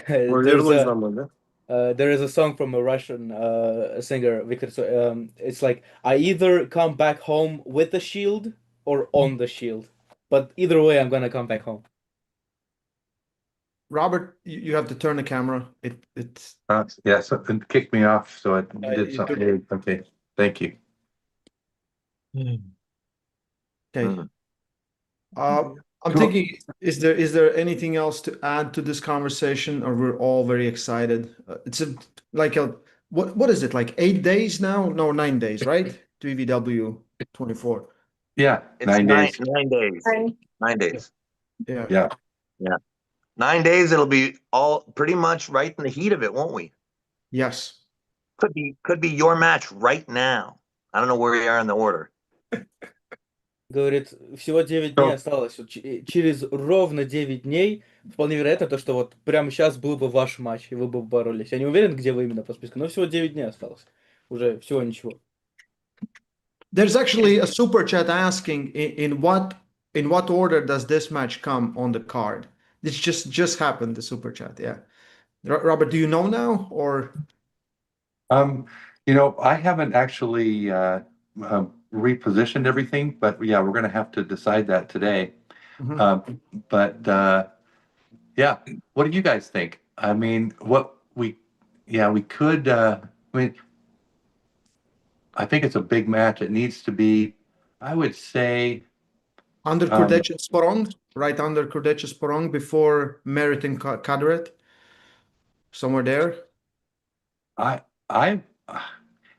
Вернусь домой, да? There is a song from a Russian singer, Viktor. It's like, I either come back home with a shield or on the shield. But either way, I'm gonna come back home. Robert, you have to turn the camera. It's Yeah, something kicked me off, so I did it something. Okay, thank you. okay. Mm. I'm Cool. thinking, is there anything else to add to this conversation, or we're all very excited? It's what is it, like 8 days now? No, 9 days, right? To EVW 24. Yeah, It's 9 days. 9 days. Fine. 9 days. Yeah. Yeah. 9 days. It'll be all pretty much right in the heat of it, won't we? Yes. Could be your match right now. I don't know where we are in the order. Говорит, всего 9 дней осталось. Вот через ровно 9 дней вполне вероятно то, что вот прямо сейчас был бы ваш матч, и вы бы боролись. Я не уверен, где вы именно по списку, но всего 9 дней осталось. Уже всего ничего. There's actually a super chat asking in what order does this match come on the card? This just happened, the super chat. Yeah. Robert, do you know now, or? I haven't actually repositioned everything, but yeah, we're gonna have to decide that today. Mhm. Yeah, what do you guys think? I mean, we could, I think it's a big match. It needs to be, I would say, Under Kurdecha Sporong, right under Kurdecha Sporong, before Merit and Kadret, somewhere there. I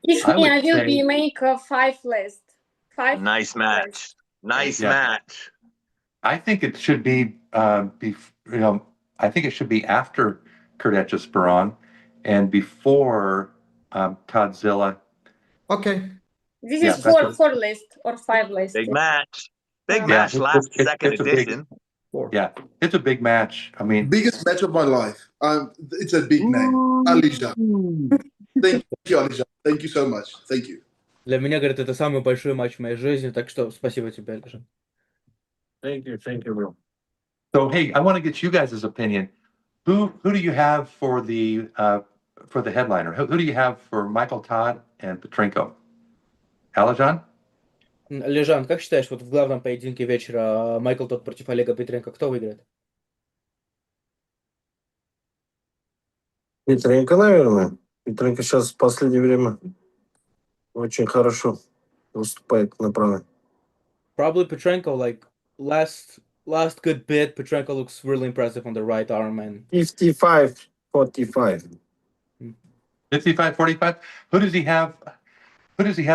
If I me, would I will be say, make a 5 list. 5. Nice match. Nice Yeah. match. I think it should be, I think it should be after Kardeccia Speron and before Godzilla. Okay. This Yeah, is that's four list or 5 list. Big match. Big Yeah. match. Yeah, Last it's second a big- edition. Yeah, it's a big match. I mean, Biggest match of my life. It's a big name. Alizhan. Thank you, Alizhan. Thank you so much. Thank you. Для меня, говорит, это самый большой матч в моей жизни, так что спасибо тебе, Alizhan. Thank you, bro. so hey, I want to get you guys' opinion. Who do you have for the headliner? Who do you have for Michael Todd and Petrenko? Alizhan? Лежан, как считаешь, вот в главном поединке вечера Майкл Тодд против Олега Петренко, кто выиграет? Петренко, наверное. Петренко сейчас в последнее время очень хорошо выступает на правой. Probably Petrenko, like last good bit, Petrenko looks really impressive on the right arm, and 55-45. 55-45? Who does he have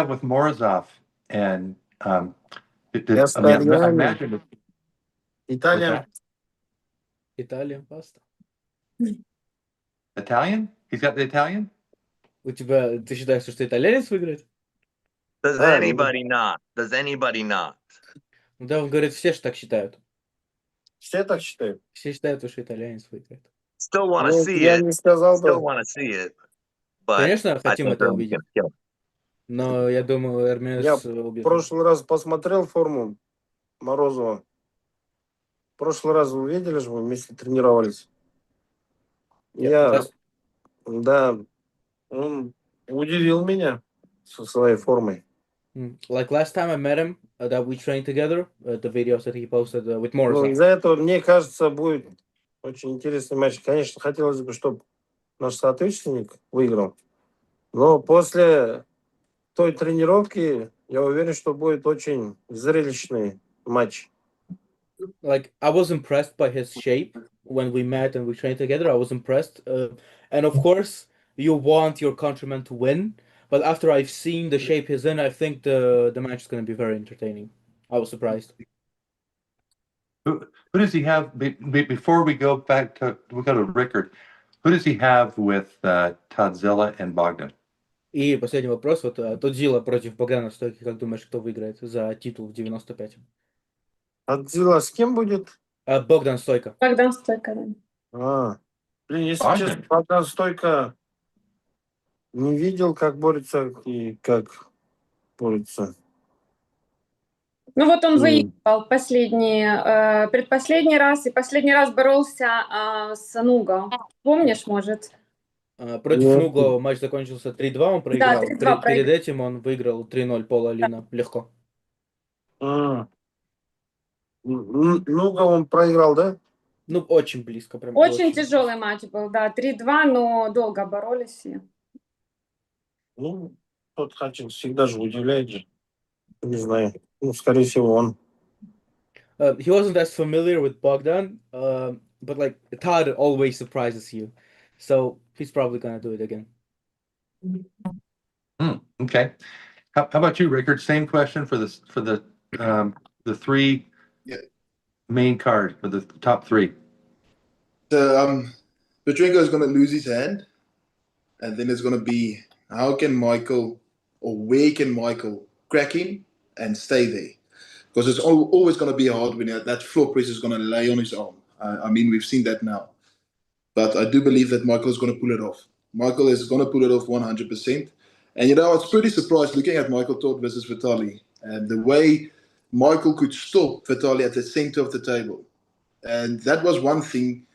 with Morozov? And Yes, I mean, I Italian. imagine Italian. Italian pasta. Italian? He's got the Italian? У тебя, ты считаешь, что итальянец выиграет? Does Ah, anybody not? Does anybody not? Ну да, он говорит, все же так считают. Все так считают. Все считают, что итальянец выиграет. Still want to Ну, see я it. не сказал Still бы. want to see it. But Конечно, I хотим think это Erman's увидеть. gonna kill him. Но я думаю, Эрмес Я убьет. В прошлый раз посмотрел форму Морозова. В прошлый раз вы видели же, мы вместе тренировались. Да, он удивил меня со своей формой. Like last time I met him, that we trained together, the videos that he posted with Ну, Morrison. из-за этого, мне кажется, будет очень интересный матч. Конечно, хотелось бы, чтобы наш соотечественник выиграл. Но после той тренировки я уверен, что будет очень зрелищный матч. Like I was impressed by his shape when we met and we trained together. I was impressed, and of course, you want your countryman to win. But after I've seen the shape he's in, I think the match is going to be very entertaining. I was surprised. Who does he have before we go back to Riekerd? Who does he have with Godzilla and Bogdan? И последний вопрос. Вот Тодзила против Богдана Стойки. Как думаешь, кто выиграет за титул в 95? Отзила с кем будет? Богдан Стойко. Богдан Стойко, да. Блин, если Богдан? честно, Богдан Стойко не видел, как борется и как борется. Ну вот он выиграл предпоследний раз, и последний раз боролся с Нуго. Помнишь, может? Против Нуго матч закончился 3-2, он проиграл. Да, 3-2 Перед этим он выиграл 3-0 Пола Лина. Легко. Нуго он проиграл, да? Ну, очень близко, прям Очень очень. тяжелый матч был, да, 3-2, но долго боролись. Ну, тот Хатчинс всегда же удивляет же. Не знаю. Ну, скорее всего, он. He wasn't as familiar with Bogdan, but like Todd always surprises you, so he's probably gonna do it again. Okay. How about you, Riekerd? Same question for the three Yeah. main card for the top three. So Petrenko is going to lose his hand, and then it's going to be how can Michael or where can Michael crack him and stay there? Because it's always going to be hard when that floor press is going to lay on his arm. I mean, we've seen that now. But I do believe that Michael is going to pull it off. Michael is going to pull it off 100%. And I was pretty surprised looking at Michael Todd versus Vitali. And the way Michael could stop Vitali at the center of the table. And that was one thing.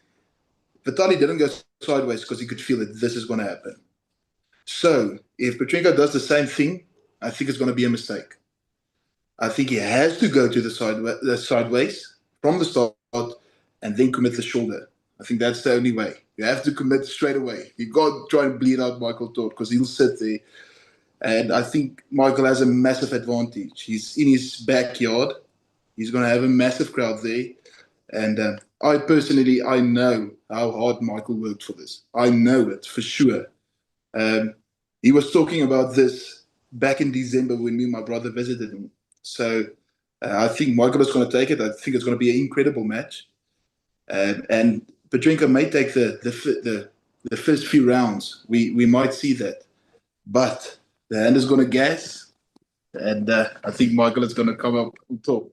Vitali didn't go sideways because he could feel that this is going to happen. So if Petrenko does the same thing, I think it's going to be a mistake. I think he has to go to the sideways from the start and then commit the shoulder. I think that's the only way. You have to commit straight away. You can't try and bleed out Michael Todd because he'll sit there. And I think Michael has a massive advantage. He's in his backyard. He's going to have a massive crowd there. And I know how hard Michael worked for this. I know it for sure. He was talking about this back in December when me and my brother visited him. So I think Michael is going to take it. I think it's going to be an incredible match. And Petrenko may take the first few rounds. We might see that. But the hand is going to gas. And I think Michael is going to come up on top.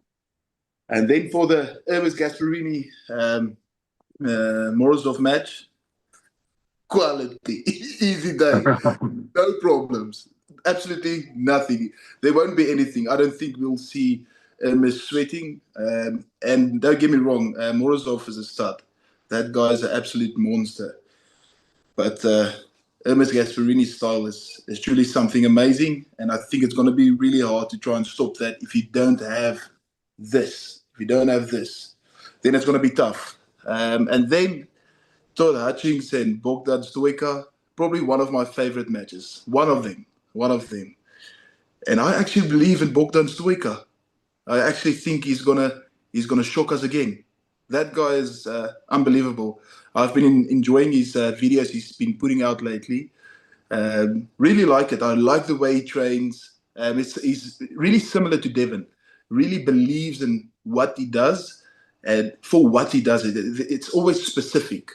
And then for the Hermes Gasparini Morozov match, quality, easy day, no problems, absolutely nothing. There won't be anything. I don't think we'll see Hermes sweating. And don't get me wrong, Morozov is a stud. That guy is an absolute monster. But Hermes Gasparini's style is truly something amazing. And I think it's going to be really hard to try and stop that if you don't have this. If you don't have this, then it's going to be tough. And then Todd Hutchings and Bogdan Stoica, probably one of my favorite matches. One of them. And I actually believe in Bogdan Stoica. I actually think he's gonna shock us again. That guy is unbelievable. I've been enjoying his videos he's been putting out lately. Really like it. I like the way he trains. He's really similar to Devin. Really believes in what he does, and for what he does, it's always specific.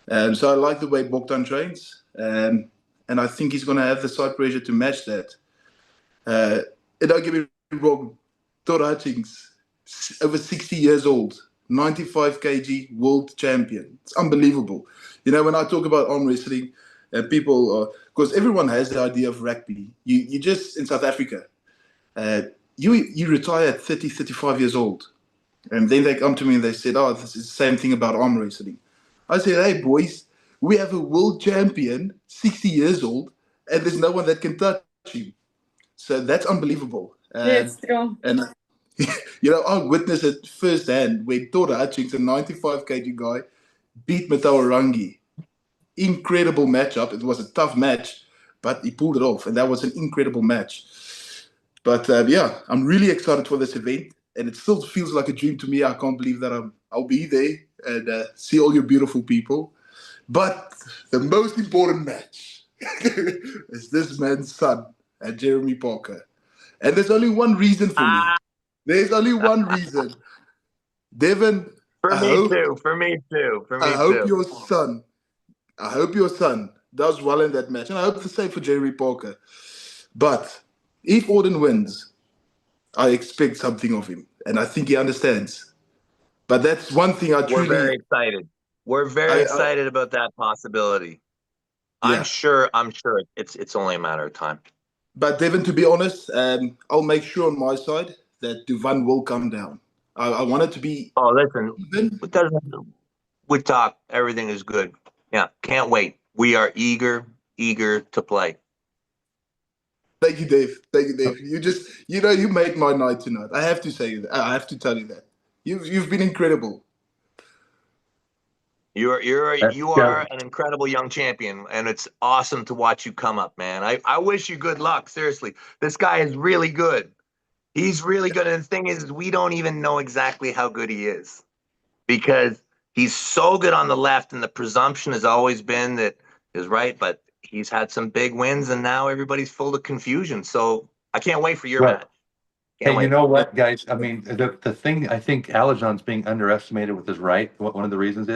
So I like the way Bogdan trains, and I think he's going to have the side pressure to match that. And don't get me wrong, Todd Hutchings, over 60 years old, 95 kg world champion. It's unbelievable. When I talk about arm wrestling, people, because everyone has the idea of rugby. You just, in South Africa, you retire at 30, 35 years old. And then they come to me and they said, oh, this is the same thing about arm wrestling. I said, hey, boys, we have a world champion, 60 years old, and there's no one that can touch him. So that's unbelievable. It's true. And, I witnessed it firsthand when Todd Hutchings, a 95 kg guy, beat Matawarangi. Incredible matchup. It was a tough match, but he pulled it off, and that was an incredible match. But I'm really excited for this event, and it still feels like a dream to me. I can't believe that I'll be there and see all your beautiful people. But the most important match is this man's son, Jeremy Parker. And there's only one reason for me. There's only one reason. Devin, For I me hope, too. For me too. For me I hope too. I hope your son does well in that match. And I hope the same for Jeremy Parker. But if Auden wins, I expect something of him. And I think he understands. But that's one thing We're very excited. We're very excited about that possibility. Yeah. I'm sure it's only a matter of time. But Devin, to be honest, I'll make sure on my side that Duvan will come down. I want it to be Oh, listen, even. we talk. Everything is good. Yeah, can't wait. We are eager to play. Thank you, Dave. You made my night tonight. I have to say that. I have to tell you that. You've been incredible. You That's are an incredible young champion, and it's awesome to watch you come up, man. I wish you good luck. Seriously, this guy is really good. He's really good. And the thing is, we don't even know exactly how good he is because he's so good on the left, and the presumption has always been that is right. But he's had some big wins, and now everybody's full of confusion. So I can't wait for your right. match. Hey, Can't you wait. know what, guys? I mean, the thing I think Alizhan's being underestimated with his right. One of the reasons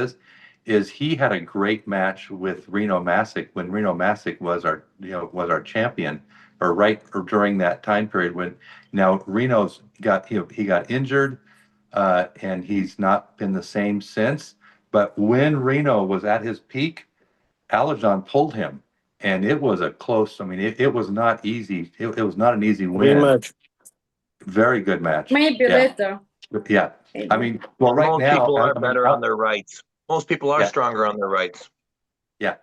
is he had a great match with Reno Masick when Reno Masick was our champion, or during that time period when now Reno's got he got injured, and he's not been the same since. But when Reno was at his peak, Alizhan pulled him, and it was a close. I mean, it was not easy. It was not an easy win. Rematch. Very good match. Maybe Yeah. later. Yeah. Maybe. I mean, well, right Most now, people are I mean, better on their rights. Most people are Yeah. stronger on their rights. yeah.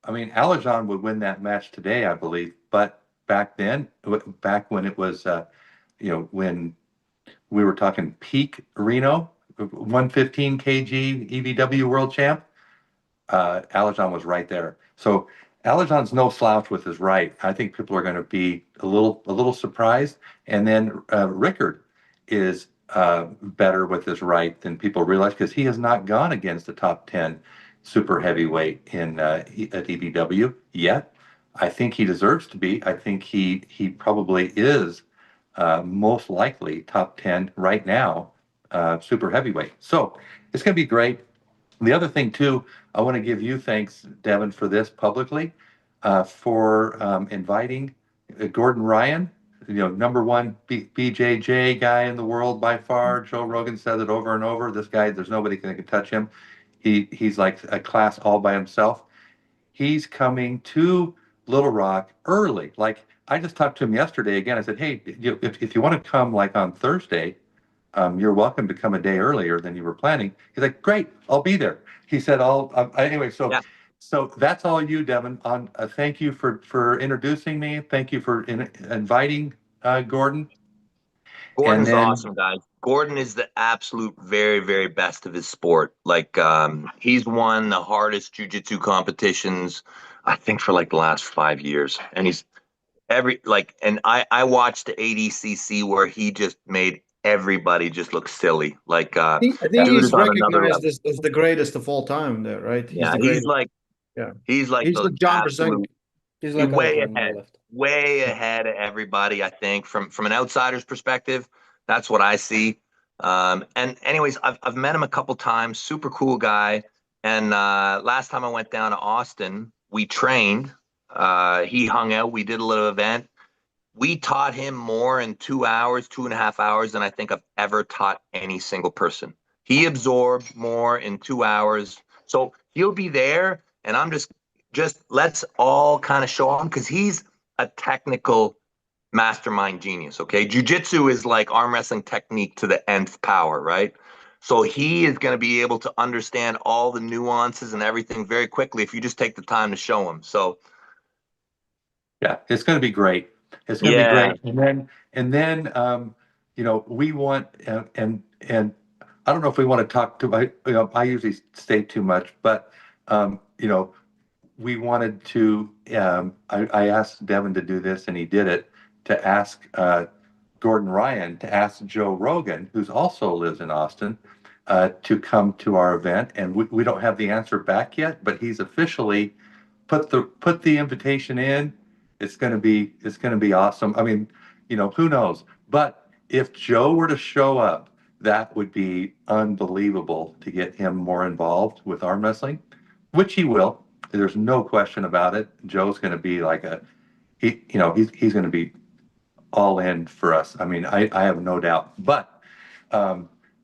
I mean, Alizhan would win that match today, I believe. But back then, back when it was, when we were talking peak Reno, 115 kg EVW world champ, Alizhan was right there. So Alizhan's no slouch with his right. I think people are going to be a little surprised. And then Riekerd is better with his right than people realize because he has not gone against the top 10 super heavyweight at EVW yet. I think he deserves to be. I think he probably is most likely top 10 right now, super heavyweight. So it's going to be great. The other thing too, I want to give you thanks, Devin, for this publicly, for inviting Gordon Ryan, number one BJJ guy in the world by far. Joe Rogan said it over and over. This guy, there's nobody that can touch him. He's like a class all by himself. He's coming to Little Rock early. Like I just talked to him yesterday again. I said, hey, if you want to come like on Thursday, you're welcome to come a day earlier than you were planning. He's like, great, I'll be there. He said, anyway. So, Yeah. so that's all you, Devin. Thank you for introducing me. Thank you for inviting Gordon. Gordon's then- awesome, guys. Gordon is the absolute very, very best of his sport. Like, he's won the hardest jiu-jitsu competitions, I think, for like the last 5 years. And he's and I watched the ADCC where he just made everybody just look silly. Like, I think dude he's is on another recognized level. as the greatest of all time there, right? He's Yeah, the he's greatest. like, Yeah. he's like He's the the John absolute, Brzenk. He's like way Alizhan on the ahead, left. way ahead of everybody. I think from an outsider's perspective, that's what I see. And anyways, I've met him a couple times. Super cool guy. And last time I went down to Austin, we trained. He hung out. We did a little event. We taught him more in 2 hours, 2.5 hours than I think I've ever taught any single person. He absorbed more in 2 hours. So he'll be there, and I'm just let's all kind of show him because he's a technical mastermind genius. Okay. Jiu-jitsu is like arm wrestling technique to the nth power, right? So he is going to be able to understand all the nuances and everything very quickly if you just take the time to show him. So Yeah, it's going to be great. It's going to be yeah, great. And then, we want and I don't know if we want to talk to. I usually say too much, but we wanted to. I asked Devin to do this, and he did it. To ask Gordon Ryan to ask Joe Rogan, who's also lives in Austin, to come to our event, and we don't have the answer back yet, but he's officially put the invitation in. It's going to be awesome. I mean, who knows? But if Joe were to show up, that would be unbelievable to get him more involved with arm wrestling, which he will. There's no question about it. Joe's going to be like he's going to be all in for us. I mean, I have no doubt. But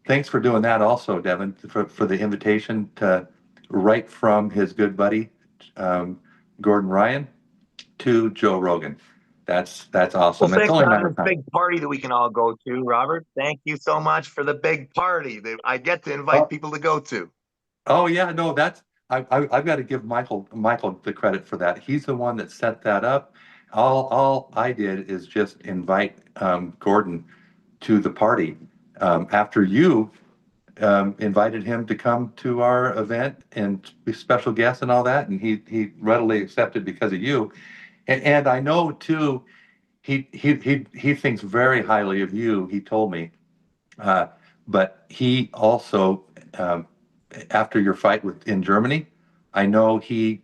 thanks for doing that also, Devin, for the invitation to right from his good buddy, Gordon Ryan, to Joe Rogan. That's awesome. well, It's thanks only for a matter having of this time. big party that we can all go to, Robert. Thank you so much for the big party that I get to invite people to go to. Oh yeah, no, I've got to give Michael the credit for that. He's the one that set that up. All I did is just invite Gordon to the party after you invited him to come to our event and be special guest and all that, and he readily accepted because of you. And I know too, he thinks very highly of you. He told me, but he also, after your fight in Germany, I know he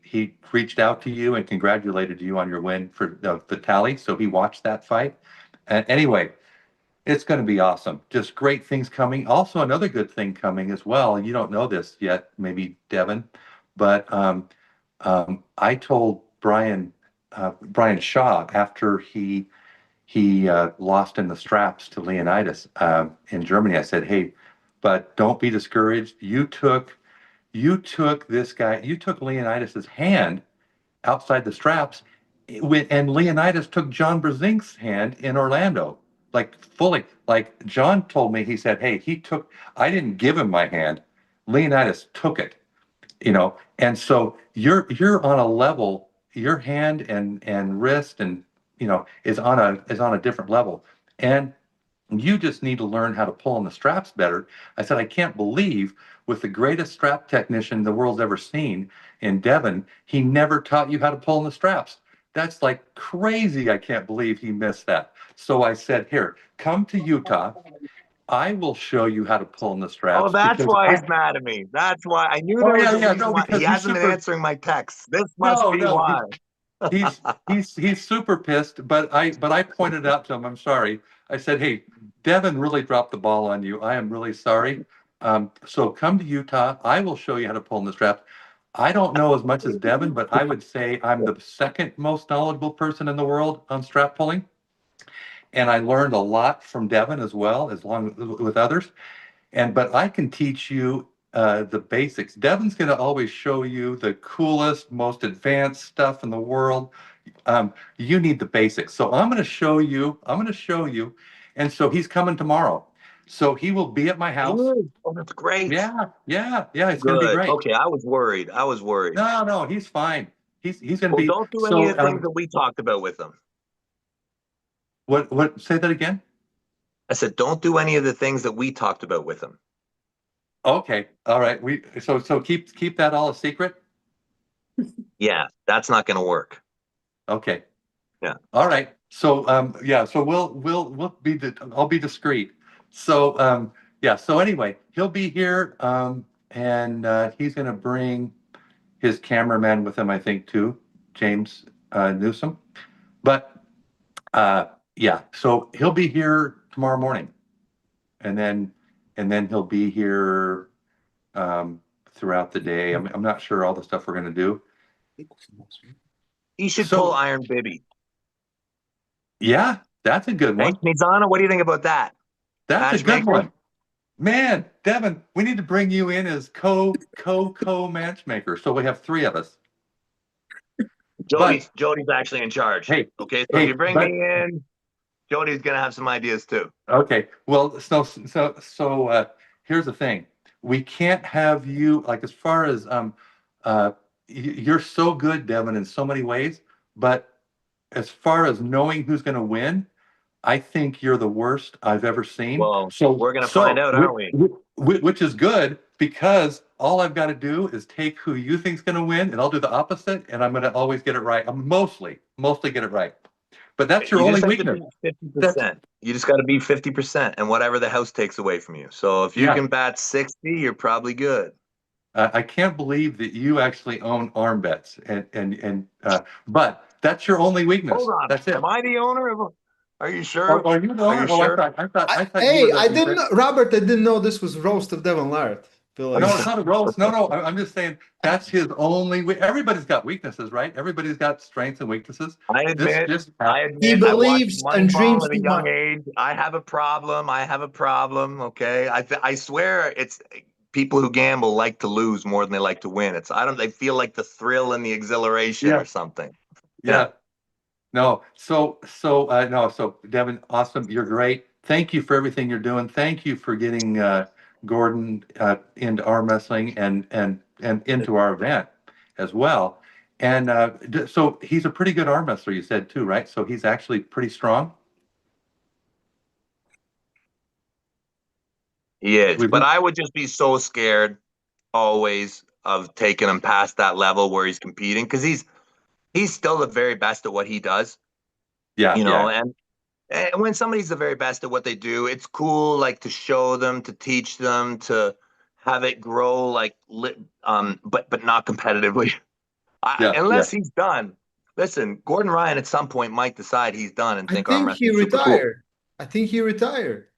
reached out to you and congratulated you on your win for the tally. So he watched that fight. And anyway, it's going to be awesome. Just great things coming. Also, another good thing coming as well. You don't know this yet, maybe Devin, but I told Brian Shaw after he lost in the straps to Leonidas in Germany. I said, "Hey, but don't be discouraged. You took this guy. You took Leonidas's hand outside the straps, and Leonidas took John Brzezink's hand in Orlando, like fully. Like John told me, he said, "Hey, he took. I didn't give him my hand. Leonidas took it, And so you're on a level. Your hand and wrist and is on a different level, and you just need to learn how to pull on the straps better." I said, "I can't believe with the greatest strap technician the world's ever seen in Devin, he never taught you how to pull on the straps. That's like crazy. I can't believe he missed that." So I said, "Here, come to Utah. I will show you how to pull on the Oh, straps that's because why he's mad at me. That's why I knew oh there was yeah, a yeah, reason no, why he because he's hasn't been super answering my texts. This must no, be no, why. he's super pissed, but I pointed out to him, I'm sorry. I said, "Hey, Devin really dropped the ball on you. I am really sorry. So come to Utah. I will show you how to pull in the straps." I don't know as much as Devin, but I would say I'm the second most knowledgeable person in the world on strap pulling. And I learned a lot from Devin as well, as long with others. But I can teach you the basics. Devin's going to always show you the coolest, most advanced stuff in the world. You need the basics. So I'm going to show you. And so he's coming tomorrow. So he will be at my house. Ooh, oh, that's great. Yeah, yeah, yeah. It's going to be Good. great. Okay, I was worried. I was worried. No, no, he's fine. He's going to Well, be. don't do any So of the things that we talked about with him. what? Say that again. I said, don't do any of the things that we talked about with him. Okay, all right. So keep that all a secret. Yeah, that's not going to work. Okay. Yeah. All right. So yeah, so we'll be I'll be discreet. So yeah, so anyway, he'll be here and he's gonna bring his cameraman with him, I think, too, James Newsom. But yeah, so he'll be here tomorrow morning. And then he'll be here throughout the day. I'm not sure all the stuff we're gonna do. He should So pull Iron Bibby. yeah, that's a good Hey, one. Mizana, what do you think about that? That's a good Matchmaker? one. Man, Devin, we need to bring you in as co matchmaker. So we have three of us. Jody's actually in charge. Hey, Okay, so hey, if you bring but me in, Jody's gonna have some ideas too. okay. Well, so here's the thing. We can't have you like as far as you're so good, Devin, in so many ways, but as far as knowing who's going to win, I think you're the worst I've ever seen. Well, So, we're gonna find out, aren't we? which is good because all I've got to do is take who you think's going to win, and I'll do the opposite, and I'm going to always get it right. I'm mostly get it right. But that's your You only just have to weakness. be That's 50%. You just got to be 50%, and whatever the house takes away from you. So if you yeah. can bat 60, you're probably good. I can't believe that you actually own arm bets, but that's your only weakness. Hold on, That's it. am I the owner of? Are you Or sure? are you the Are owner? you Oh, sure? I thought you Hey, were the. I didn't, Robert. I didn't know this was roast of Devon Laird. Feel like No, it's not a roast. No. I'm just saying that's his only. Everybody's got weaknesses, right? Everybody's got strengths and weaknesses. I admit, he I watched believes and Moneyball dreams at a too young much. age. I have a problem. Okay, I swear it's people who gamble like to lose more than they like to win. They feel like the thrill and the exhilaration or something. Yeah. No. So no. So Devin, awesome. You're great. Thank you for everything you're doing. Thank you for getting Gordon into arm wrestling and into our event as well. And so he's a pretty good arm wrestler, you said too, right? So he's actually pretty strong. He is. We've But been- I would just be so scared always of taking him past that level where he's competing because he's still the very best at what he does. Yeah, You know, yeah. and when somebody's the very best at what they do, it's cool, like to show them, to teach them, to have it grow, like, but not competitively. Yeah, Unless he's done. Listen, Gordon Ryan at some point might decide he's done and I think arm think he wrestling's super cool. retired. I think he retired.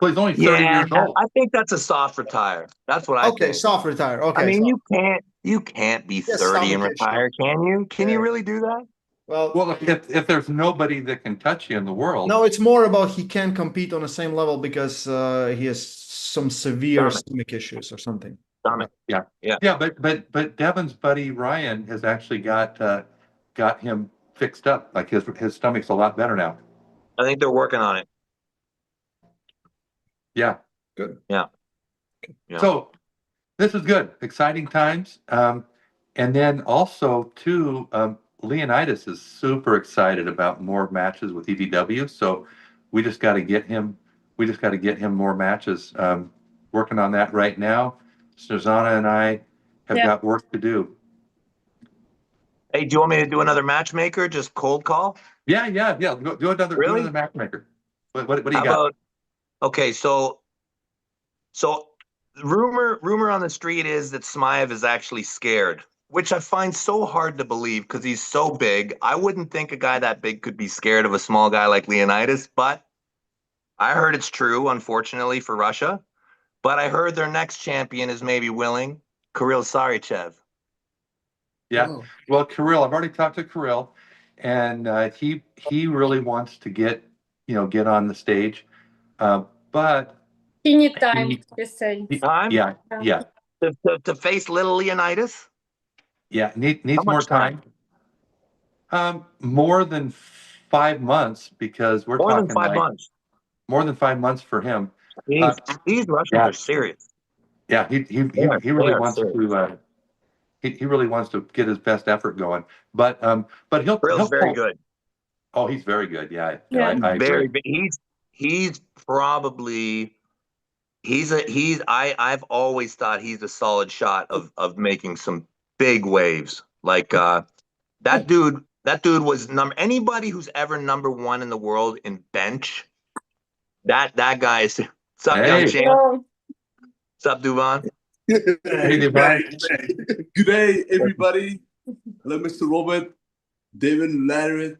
Well, he's only 30 Yeah, years old. I think that's a soft retire. That's what I Okay, think. soft retire. Okay, I mean, soft. you can't be Yes, 30 and stomach issue. retire, can you? Can you Yeah. really do that? Well, Well, if there's nobody that can touch you in the world, no, it's more about he can't compete on the same level because he has some severe stomach issues or something. Stomach. yeah, Yeah. yeah. But Devin's buddy Ryan has actually got him fixed up. Like his stomach's a lot better now. I think they're working on it. Yeah. Good. Yeah. Yeah. So this is good. Exciting times. And then also too, Leonidas is super excited about more matches with EDW. So we just got to get him. We just got to get him more matches. Working on that right now. Susanna and I have Yeah. got work to do. Hey, do you want me to do another matchmaker? Just cold call? Yeah. Do another Really? matchmaker. What do you How got? about, okay, so rumor on the street is that Smaev is actually scared, which I find so hard to believe because he's so big. I wouldn't think a guy that big could be scared of a small guy like Leonidas, but I heard it's true, unfortunately, for Russia. But I heard their next champion is maybe willing, Kirill Sarychev. Yeah. Oh. Well, Kirill, I've already talked to Kirill, and he really wants to get on the stage, but He need time, he say. Time? yeah, To face little Leonidas? needs How more much time? more than 5 months because we're More than talking 5 like months. more than 5 months for him. These Russians yeah. are serious. Yeah, he They really are wants serious. to he really wants to get his best effort going, but he'll Kirill's very pull. good. Oh, he's very good. Yeah, Yeah. I Very agree. big. He's probably I've always thought he's a solid shot of making some big waves. Like that dude was anybody who's ever #1 in the world in bench. That guy is. What's up, young Hey. champ? Hello. What's up, Duvan? Hey, Devon. Good day, everybody. Hello, Mr. Robert, David, Larry,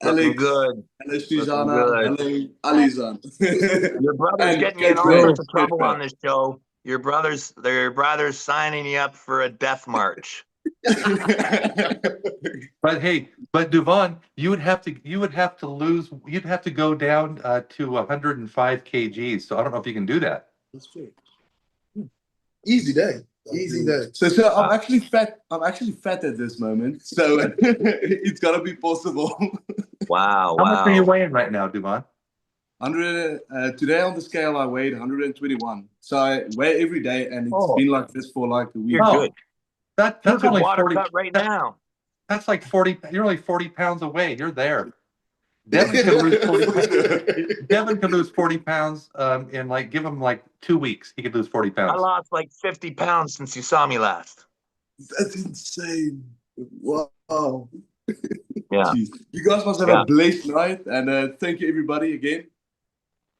Looking Alex, good. hello, Susanna, good. hello, Alizhan. Your brother's And getting you in all Kate sorts of Grant. trouble on this show. Your brother's signing you up for a death march. But Devon, you'd have to go down to 105 kgs. So I don't know if you can do that. That's true. Easy day. Easy day. So I'm actually fat. I'm actually fat at this moment. So it's gotta be possible. Wow, How much are you wow. weighing right now, Devon? 100 today on the scale I weighed 121. So I weigh every day, and it's been like this for like a week. You're good. You That's could only water 40. cut right now. That's like 40. You're only 40 pounds away. You're there. Devin can lose 40 pounds. Devin can lose 40 pounds in like give him like 2 weeks. He could lose 40 I pounds. lost like 50 pounds since you saw me last. That's insane. Wow. Yeah. Jeez. You guys must have a blessed night, and thank you everybody again,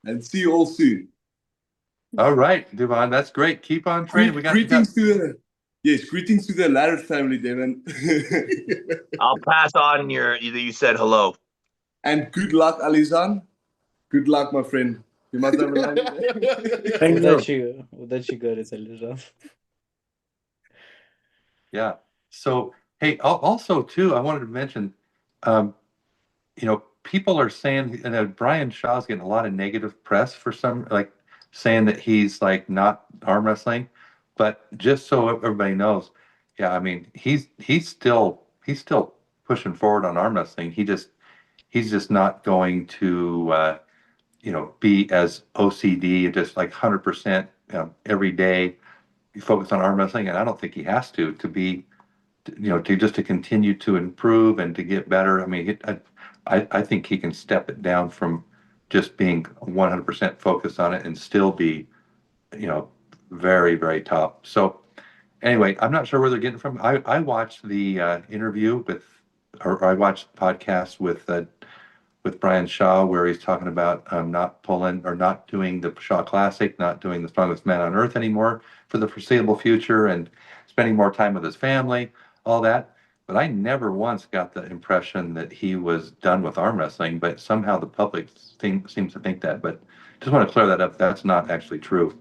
and see you all soon. All right, Devon, that's great. Keep on training. Greetings to the Larrett family, Devin. I'll pass on you said hello. And good luck, Alizhan. Good luck, my friend. You must have a lovely day. Thank you. Удачи, говорит Alizhan. Yeah. So, hey, also too, I wanted to mention, people are saying, Brian Shaw's getting a lot of negative press for some, like saying that he's like not arm wrestling, but just so everybody knows, yeah, I mean, he's still pushing forward on arm wrestling. He's just not going to, be as OCD and just like 100% every day focus on arm wrestling. And I don't think he has to be, to continue to improve and to get better. I mean, I think he can step it down from just being 100% focused on it and still be, very, very top. So anyway, I'm not sure where they're getting from. I watched the interview or I watched the podcast with Brian Shaw, where he's talking about not pulling or not doing the Shaw Classic, not doing the Strongest Man on Earth anymore for the foreseeable future, and spending more time with his family, all that. But I never once got the impression that he was done with arm wrestling, but somehow the public seems to think that. But just want to clear that up. That's not actually true.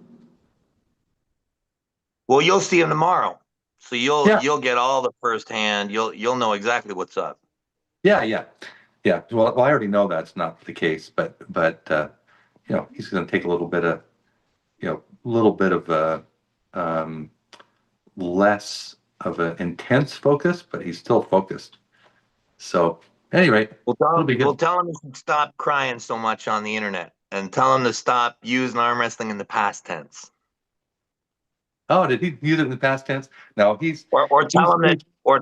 Well, you'll see him tomorrow, so Yeah. you'll get all the firsthand. You'll know exactly what's up. Yeah. Well, I already know that's not the case, but he's going to take a little bit of less of an intense focus, but he's still focused. So, at any rate, We'll tell him to stop crying so much on the internet, and tell him to stop using arm wrestling in the past tense. Oh, did he use it in the past tense? No, or tell him that, or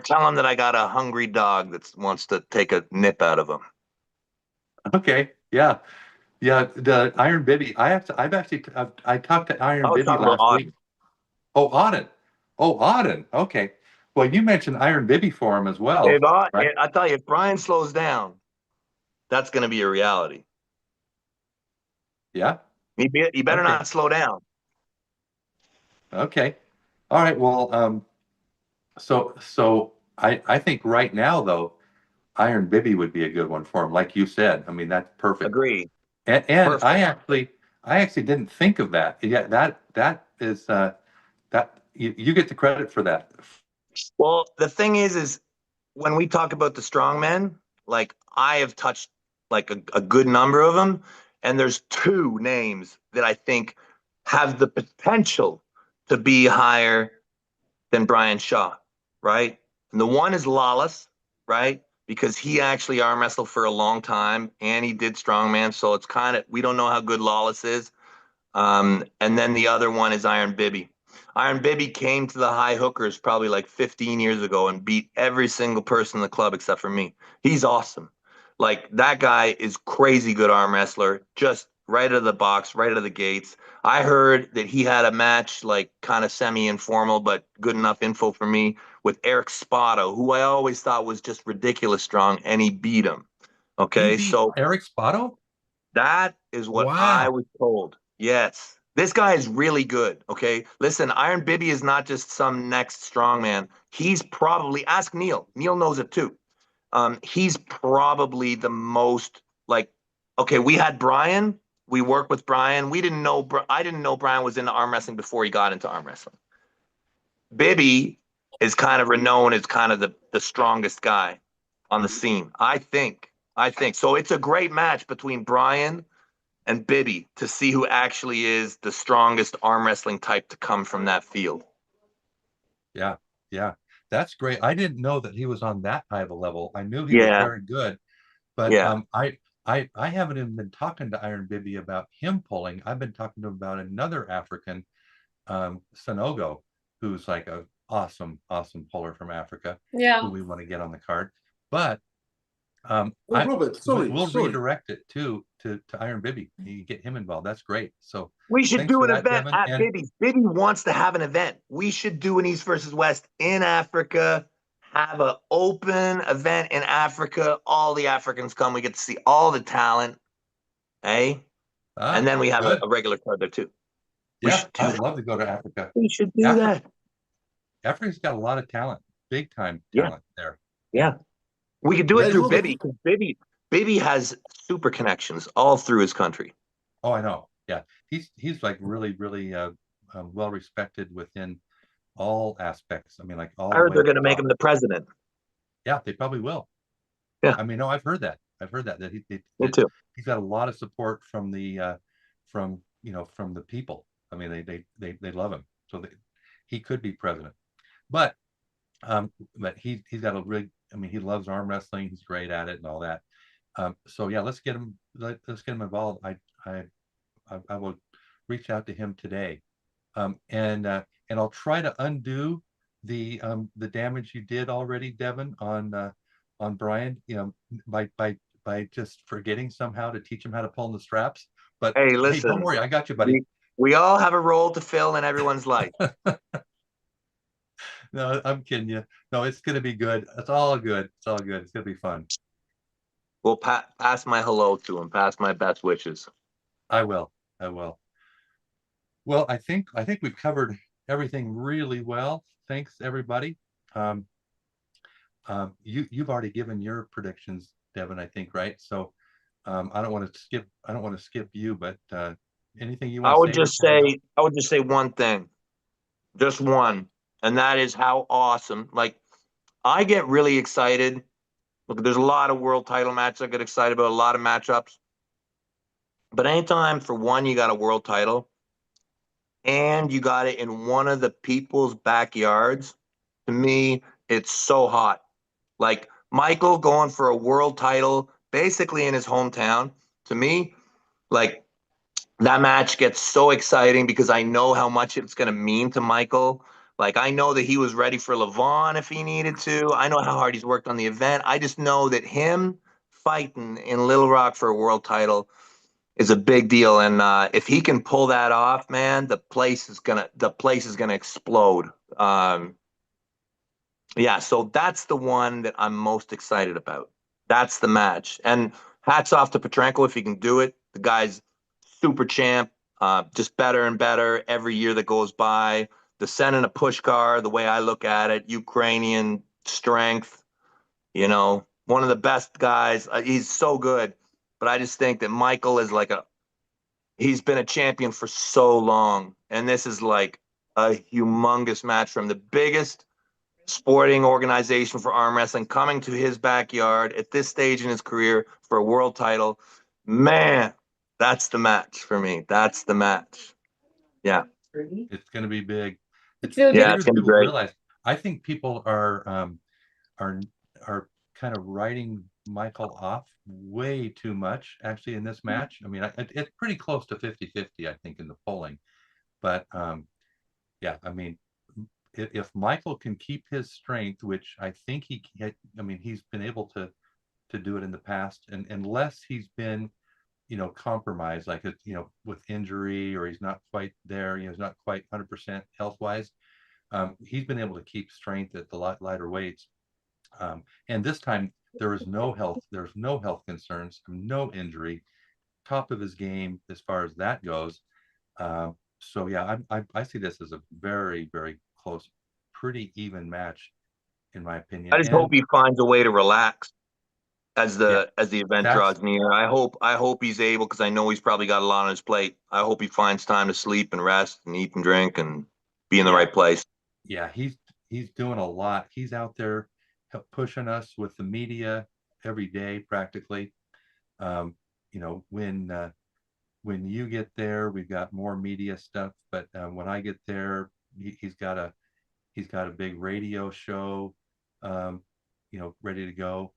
tell him that I got a hungry dog that wants to take a nip out of him. Okay, yeah. The Iron Bibby. I talked to Iron Bibby last week. Oh, Auden. Okay. Well, you mentioned Iron Bibby for him as well. Right? I tell you, if Brian slows down, that's going to be a reality. Yeah. You better not slow down. Okay. All right. Well, so I think right now though, Iron Bibby would be a good one for him, like you said. I mean, that's perfect. Agree. And perfect. I actually didn't think of that. Yeah, that is that you get the credit for that. Well, the thing is when we talk about the strongmen, like I have touched like a good number of them, and there's two names that I think have the potential to be higher than Brian Shaw, right? And the one is Lawless, right? Because he actually arm wrestled for a long time and he did strongman, so it's kind of, we don't know how good Lawless is. And then the other one is Iron Bibby. Iron Bibby came to the high hookers probably like 15 years ago and beat every single person in the club except for me. He's awesome. Like that guy is crazy good arm wrestler, just right out of the box, right out of the gates. I heard that he had a match like kind of semi-informal, but good enough info for me with Eric Spada, who I always thought was just ridiculous strong, and he beat him. Okay, so Eric Spada? That is what I was told. Yes. This guy is really good. Okay. Listen, Iron Bibby is not just some next strongman. He's probably, ask Neil. Neil knows it too. He's probably the most like, okay, we had Brian. We worked with Brian. I didn't know Brian was into arm wrestling before he got into arm wrestling. Bibby is kind of renowned as kind of the strongest guy on the scene. I think. So it's a great match between Brian and Bibby to see who actually is the strongest arm wrestling type to come from that field. Yeah. That's great. I didn't know that he was on that high of a level. I knew he was very good, but I haven't even been talking to Iron Bibby about him pulling. I've been talking to him about another African, Sanogo, who's like a awesome puller from Africa. Yeah. Who we want to get on the card. But Robert, we'll redirect it to Iron Bibby. You get him involved. That's great. So we should do an event Devin, at Bibby's. Bibby wants to have an event. We should do an East versus West in Africa. Have an open event in Africa. All the Africans come. We get to see all the talent. And then we have a regular card there too. Yeah, I would love to go to Africa. We should do that. Africa's got a lot of talent, big time talent there. Yeah. We could do it through Bibby, because Bibby has super connections all through his country. Oh, I know. Yeah, he's like really well respected within all aspects. I mean, like all. I heard they're going to make him the president. Yeah, they probably will. Yeah, I mean, no, I've heard that Me too. He's got a lot of support from the from the people. I mean, they love him, so he could be president. But he's got a really. I mean, he loves arm wrestling. He's great at it and all that. So yeah, let's get him involved. I will reach out to him today, and I'll try to undo the damage you did already, Devin, on Brian. By just forgetting somehow to teach him how to pull the straps. But Hey, don't listen, worry, I got you, buddy. we all have a role to fill in everyone's life. No, I'm kidding you. No, it's gonna be good. It's all good. It's all good. It's gonna be fun. Well, pass my hello to him. Pass my best wishes. I will. I will. Well, I think we've covered everything really well. Thanks, everybody. You've already given your predictions, Devin, I think, right? So I don't want to skip you, but anything you want to say? I would just say one thing, just one, and that is how awesome. Like, I get really excited. Look, there's a lot of world title matches I get excited about, a lot of matchups. But anytime, for one, you got a world title and you got it in one of the people's backyards, to me, it's so hot. Like, Michael going for a world title basically in his hometown, to me, like, that match gets so exciting because I know how much it's going to mean to Michael. Like, I know that he was ready for Levon if he needed to. I know how hard he's worked on the event. I just know that him fighting in Little Rock for a world title is a big deal. And if he can pull that off, man, the place is gonna explode. Yeah, so that's the one that I'm most excited about. That's the match. And hats off to Petrenko if he can do it. The guy's super champ, just better and better every year that goes by. The sending a push car, the way I look at it, Ukrainian strength, one of the best guys. He's so good. But I just think that Michael is he's been a champion for so long. And this is like a humongous match from the biggest sporting organization for arm wrestling coming to his backyard at this stage in his career for a world title. Man, that's the match for me. That's the match. Yeah. It's going to be big. It will be. Yeah, it's gonna be People great. realize. I think people are kind of writing Michael off way too much actually in this match. I mean, it's pretty close to 50-50, I think, in the polling. But yeah, I mean, if Michael can keep his strength, which I think he's been able to do it in the past, and unless he's been compromised, like with injury, or he's not quite there, he's not quite 100% health wise, he's been able to keep strength at the lighter weights. And this time there's no health concerns, no injury, top of his game as far as that goes. So yeah, I see this as a very, very close, pretty even match, in my opinion. I just hope he finds a way to relax as the event That's- draws near. I hope he's able, because I know he's probably got a lot on his plate. I hope he finds time to sleep and rest and eat and drink and be in the right place. Yeah, he's doing a lot. He's out there pushing us with the media every day practically. When you get there, we've got more media stuff, but when I get there, he's got a big radio show, ready to go.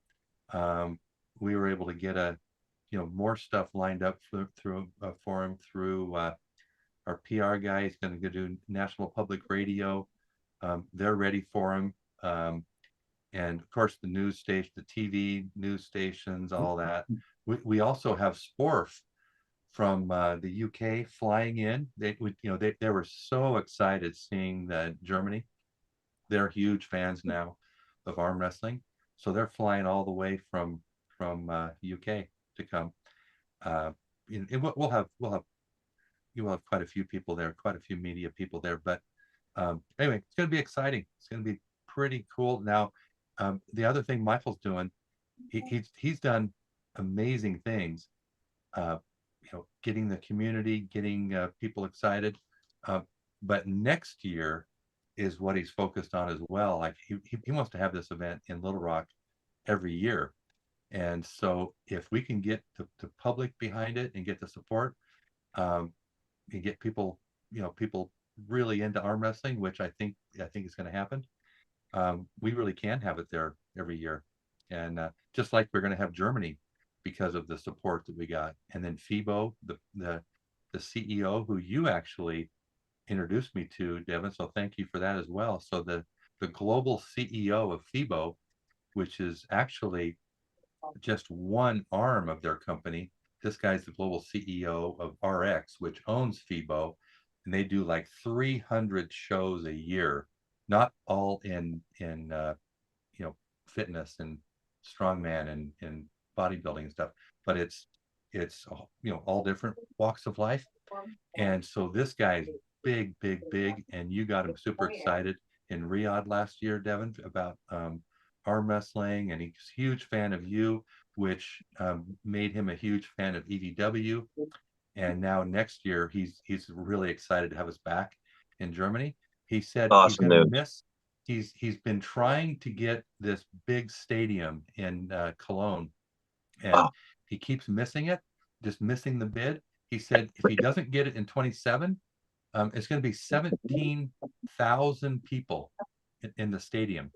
We were able to get more stuff lined up for him through our PR guy. He's going to go do National Public Radio. They're ready for him. And of course, the news station, the TV news stations, all that. We also have Sporf from the UK flying in. They were so excited seeing Germany. They're huge fans now of arm wrestling, so they're flying all the way from UK to come. We'll have quite a few people there, quite a few media people there. But anyway, it's going to be exciting. It's going to be pretty cool. Now, the other thing Michael's doing, he's done amazing things. Getting the community, getting people excited. But next year is what he's focused on as well. Like he wants to have this event in Little Rock every year. And so if we can get the public behind it and get the support, and get people really into arm wrestling, which I think is going to happen, we really can have it there every year. And just like we're going to have Germany because of the support that we got. And then FIBO, the CEO who you actually introduced me to, Devin, so thank you for that as well. So the global CEO of FIBO, which is actually just one arm of their company. This guy's the global CEO of RX, which owns FIBO, and they do like 300 shows a year, not all in fitness and strongman and bodybuilding and stuff, but it's all different walks of life. And so this guy's big, and you got him super excited in Riyadh last year, Devin, about arm wrestling, and he's a huge fan of you, which made him a huge fan of EVW. And now next year he's really excited to have us back in Germany. He said he's going to miss. He's been trying to get this big stadium in Cologne, and he keeps missing it, just missing the bid. He said if he doesn't get it in 27, it's going to be 17,000 people in the stadium.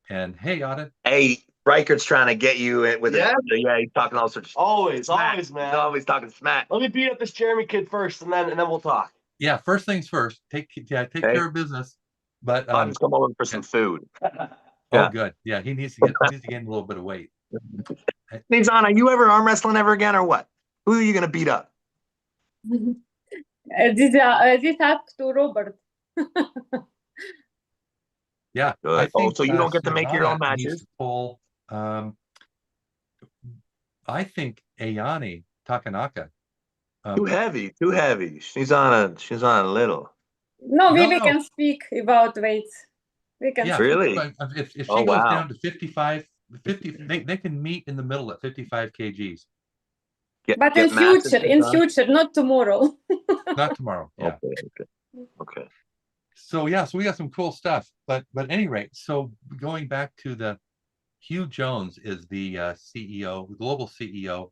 And hey, Auden. Hey, Riekerd's trying to get you with it. Yeah, he's talking all sorts of Always, man. He's always talking smack. Let me beat up this Jeremy kid first, and then we'll talk. Yeah, first things first. Take care of business. But I'm just come over for some food. Oh, good. Yeah, he needs to gain a little bit of weight. Alizhan, are you ever arm wrestling ever again, or what? Who are you going to beat up? This up to Robert. Yeah. Good. So you don't get to make your own matches? Pull, I think Ayane Takanaka. Too heavy. She's on a little. No, we can speak about weights. We can really? If she goes down to 55, 50, they can meet in the middle at 55 kgs. But in future, not tomorrow. Not tomorrow. Yeah. Okay. So we got some cool stuff. But at any rate, so going back to Hugh Jones is the CEO, global CEO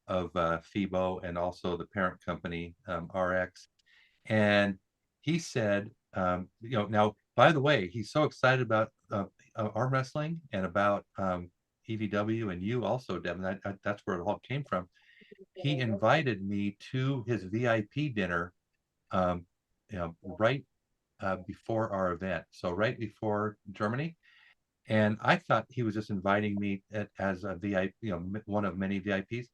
of FIBO, and also the parent company RX. And he said, now, by the way, he's so excited about arm wrestling and about EVW, and you also, Devin. That's where it all came from. He invited me to his VIP dinner, right before our event, so right before Germany. And I thought he was just inviting me as a VIP, one of many VIPs.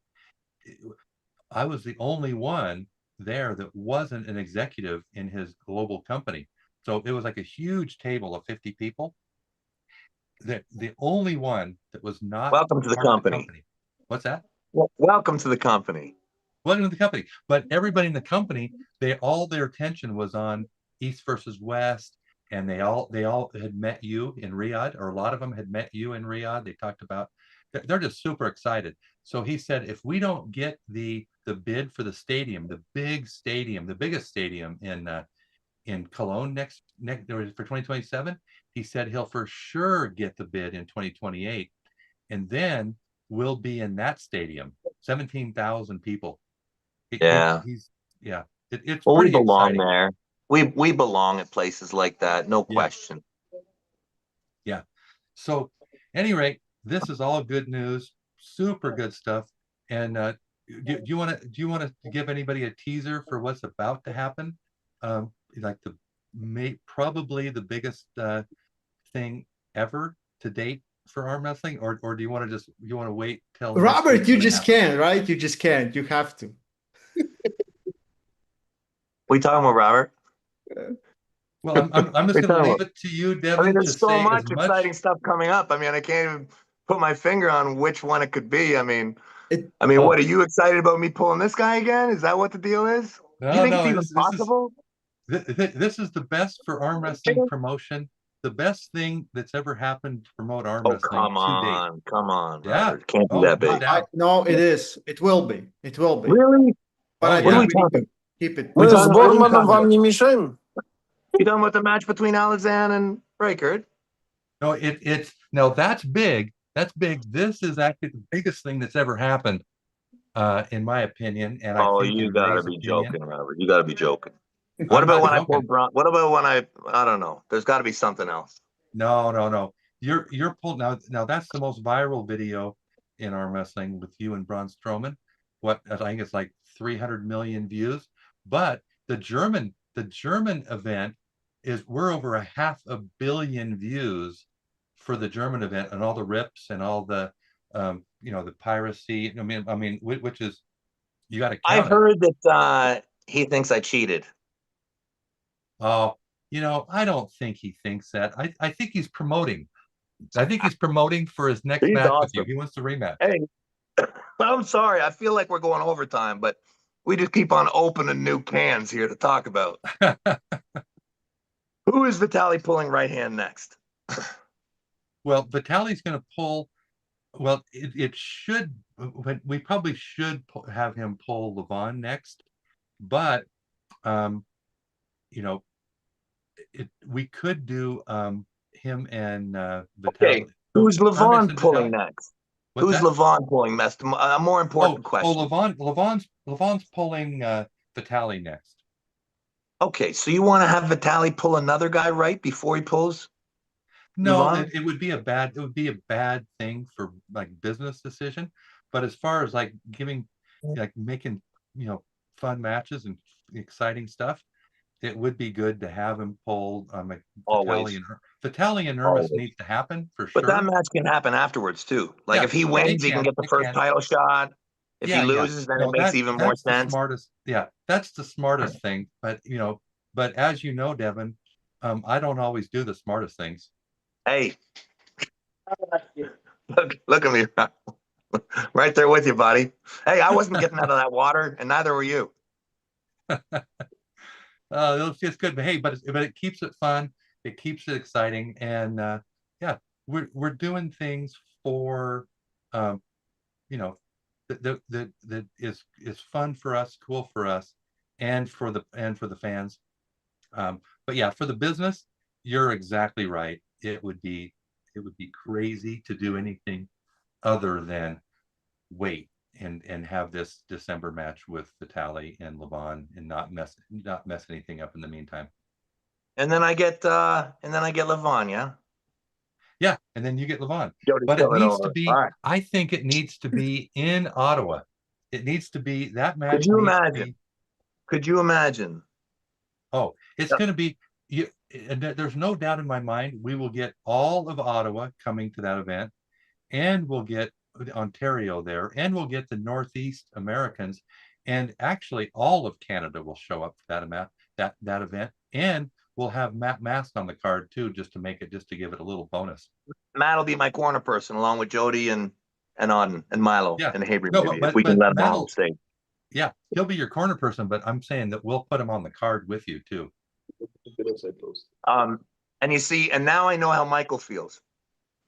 I was the only one there that wasn't an executive in his global company. So it was like a huge table of 50 people. The only one that was not welcome to the company. What's that? Well, welcome to the company. Welcome to the company. But everybody in the company, all their attention was on East versus West, and they all had met you in Riyadh, or a lot of them had met you in Riyadh. They talked about, they're just super excited. So he said, if we don't get the bid for the stadium, the biggest stadium in Cologne next for 2027, he said he'll for sure get the bid in 2028, and then we'll be in that stadium, 17,000 people. It's we belong exciting. There. We belong at places like that, no question. Yeah. So, at any rate, this is all good news, super good stuff. And do you want to give anybody a teaser for what's about to happen? Like probably the biggest thing ever to date for arm wrestling, or do you want to wait till Robert? You just can't, right? You just can't. You have to. We talking about Robert? Well, I'm just going to leave it to you, Devin. I mean, there's so much exciting stuff coming up. I mean, I can't even put my finger on which one it could be. I mean, what are you excited about me pulling this guy again? Is that what the deal is? No, do you think it's even possible? This is the best for arm wrestling promotion. The best thing that's ever happened to promote arm wrestling. Come on, yeah, Robert. It can't be that big. No, it is. It will be. It will be. Really? But what are we talking? Keep it. Мы с Борманом вам не мешаем? You talking about the match between Alizhan and Riekerd? No, no, that's big. That's big. This is actually the biggest thing that's ever happened, in my opinion. And I think you gotta be joking, Robert. You gotta be joking. What about when I pulled Braun? What about when I don't know. There's got to be something else. No. You're pulled now. That's the most viral video in arm wrestling with you and Braun Strowman. What I think it's like 300 million views. But the German event we're over 500 million views for the German event, and all the rips and all the the piracy. Which is, you got to I count it. heard that he thinks I cheated. Oh, I don't think he thinks that. I think he's promoting. I think he's promoting for his next He's match with you. awesome. He wants the rematch. Hey, I'm sorry. I feel like we're going overtime, but we just keep on opening new cans here to talk about. Who is Vitaly pulling right hand next? Well, Vitaly's going to pull. Well, it should. We probably should have him pull Levon next, but we could do him and Vitaly. Okay, who's Levon pulling Vitaly? next? What's Who's that? Levon pulling next? A more important question. Levon's pulling Vitaly next. Okay, so you want to have Vitaly pull another guy right before he pulls? No, Levon? it would be a bad thing for like business decision. But as far as like making fun matches and exciting stuff, it would be good to have him pull Always. Vitaly and Ermis needs to happen for But sure. that match can happen afterwards too. Like if he wins, he can get the first title shot. If he loses, then it makes even more sense. That's the smartest thing. But as you know, Devin, I don't always do the smartest things. Hey, look at me, right there with you, buddy. Hey, I wasn't getting out of that water, and neither were you. It's just good, but hey, but it keeps it fun, it keeps it exciting, and we're doing things for that is fun for us, cool for us, and for the fans. But yeah, for the business, you're exactly right. It would be crazy to do anything other than wait and have this December match with Vitaly and Levon and not mess anything up in the meantime. And then I get Levon, yeah. Yeah, and then you get Levon. But it needs to be. Right. I think it needs to be in Ottawa. It needs to be that match. Could you imagine? Could you imagine? Oh, it's going to be. There's no doubt in my mind we will get all of Ottawa coming to that event, and we'll get Ontario there, and we'll get the Northeast Americans, and actually all of Canada will show up for that event, and we'll have Matt Mast on the card too, just to give it a little bonus. Matt will be my corner person along with Jody and Auden and Milo and Habry. If we can let him all stay. Yeah, he'll be your corner person, but I'm saying that we'll put him on the card with you too. And you see, and now I know how Michael feels.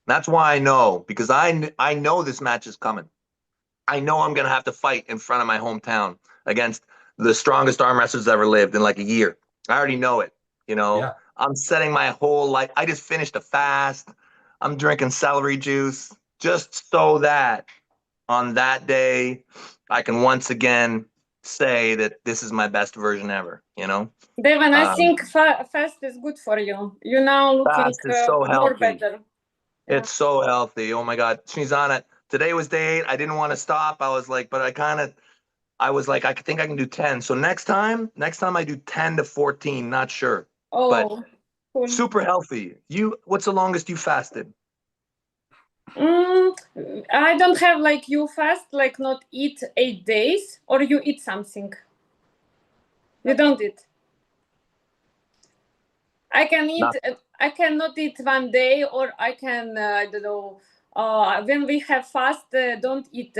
That's why I know, because I know this match is coming. I know I'm going to have to fight in front of my hometown against the strongest arm wrestlers ever lived in like a year. I already know it. I'm setting my whole life. I just finished a fast. I'm drinking celery juice just so that on that day, I can once again say that this is my best version ever, Devin, I think fast is good for you. You're now looking so more better. It's so healthy. Oh my God. She's on it. Today was day 8. I didn't want to stop. I was like, but I was like, I think I can do 10. So next time I do 10 to 14, not sure. Oh, but cool. Super healthy. What's the longest you fasted? I don't have like you fast, like not eat 8 days, or you eat something. You don't eat. I can eat. I cannot eat one day, or I can. I don't know. When we have fast, don't eat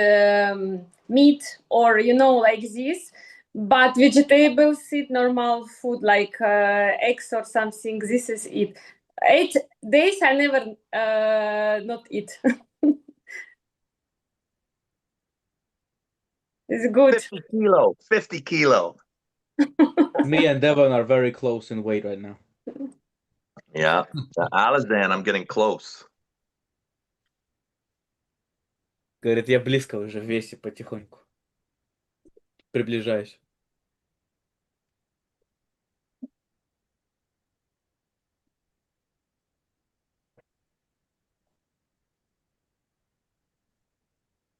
meat or like this. But vegetables, eat normal food like eggs or something. This is it. 8 days I never not eat. It's good. 50 kilo. Me and Devon are very close in weight right now. Yeah. Alizhan, I'm getting close. Говорит, я близко уже в весе потихоньку. Приближаюсь.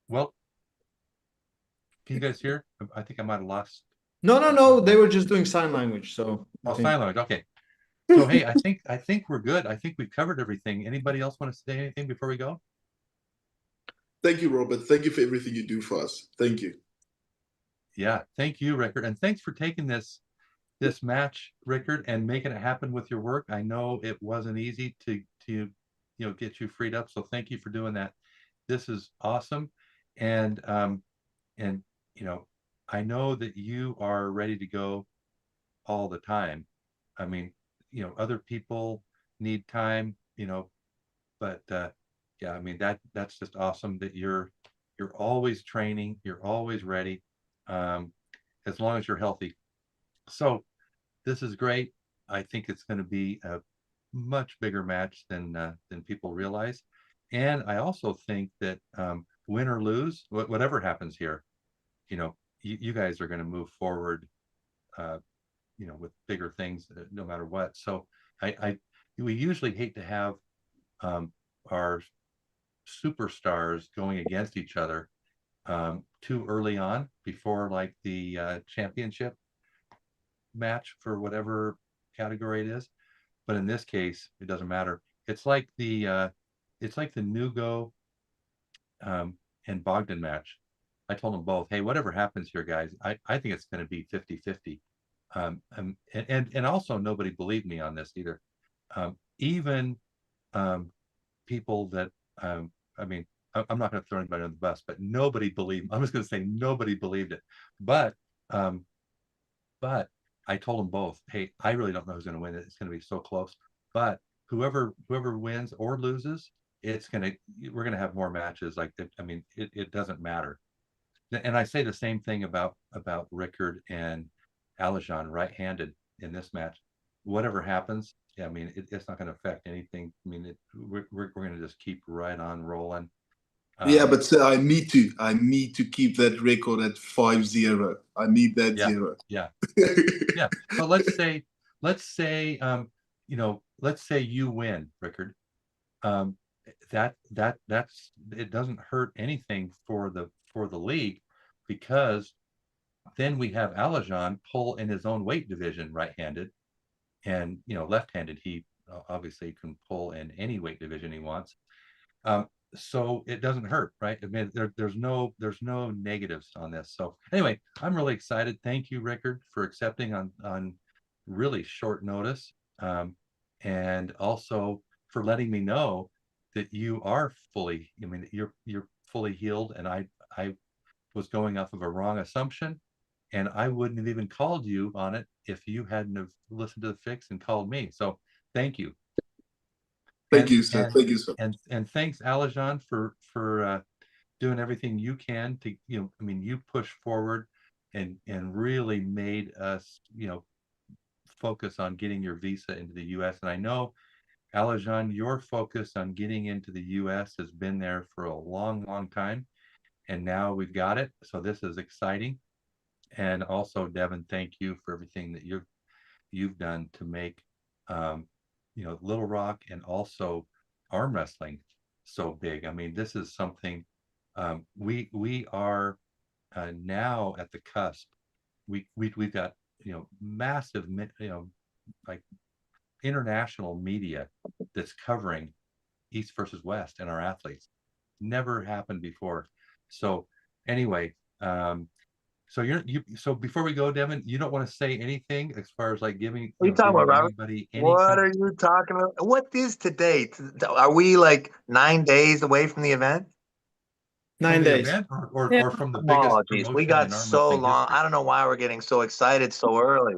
Well, can you guys hear? I think I might have lost. No. They were just doing sign language. So. Sign language. Okay. So hey, I think we're good. I think we've covered everything. Anybody else want to say anything before we go? Thank you, Robert. Thank you for everything you do for us. Thank you. Yeah, thank you, Riekerd, and thanks for taking this match, Riekerd, and making it happen with your work. I know it wasn't easy to get you freed up, so thank you for doing that. This is awesome, and I know that you are ready to go all the time. I mean, other people need time, but yeah, I mean that's just awesome that you're always training, you're always ready, as long as you're healthy. So this is great. I think it's going to be a much bigger match than people realize, and I also think that win or lose, whatever happens here, you guys are going to move forward, with bigger things, no matter what. So we usually hate to have our superstars going against each other too early on before like the championship match for whatever category it is. But in this case, it doesn't matter. It's like the Nugo and Bogdan match. I told them both, hey, whatever happens here, guys, I think it's going to be 50-50. And also nobody believed me on this either. Even people that I mean, I'm not going to throw anybody on the bus, but nobody believed. I'm just going to say nobody believed it. But I told them both, hey, I really don't know who's going to win it. It's going to be so close. But whoever wins or loses, we're going to have more matches. Like that. I mean, it doesn't matter. And I say the same thing about Riekerd and Alizhan, right-handed in this match. Whatever happens, yeah, I mean, it's not going to affect anything. I mean, we're going to just keep right on rolling. Yeah, but sir, I need to keep that record at 5-0. I need that 0. Yeah. Yeah. But let's say you win, Riekerd. That's it doesn't hurt anything for the league, because then we have Alizhan pull in his own weight division, right-handed, and left-handed he obviously can pull in any weight division he wants. So it doesn't hurt, right? I mean, there's no negatives on this. So anyway, I'm really excited. Thank you, Riekerd, for accepting on really short notice, and also for letting me know that you are fully. I mean, you're fully healed, and I was going off of a wrong assumption, and I wouldn't have even called you on it if you hadn't have listened to the fix and called me. So thank you. Thank you, sir. Thank you, sir. And thanks, Alizhan, for doing everything you can to, I mean, you pushed forward and really made us, focus on getting your visa into the U.S. And I know, Alizhan, your focus on getting into the U.S. has been there for a long, long time, and now we've got it. So this is exciting. And also, Devin, thank you for everything that you've done to make Little Rock and also arm wrestling so big. I mean, this is something we are now at the cusp. We've got massive like international media that's covering East versus West and our athletes. Never happened before. So anyway, so before we go, Devin, you don't want to say anything as far as like giving, What are you talking about, Robert? anybody any What are you talking about? What is today? Are we like 9 days away from the event? 9 days. Event or from the biggest promotion we got in arm so wrestling long. history? I don't know why we're getting so excited so early.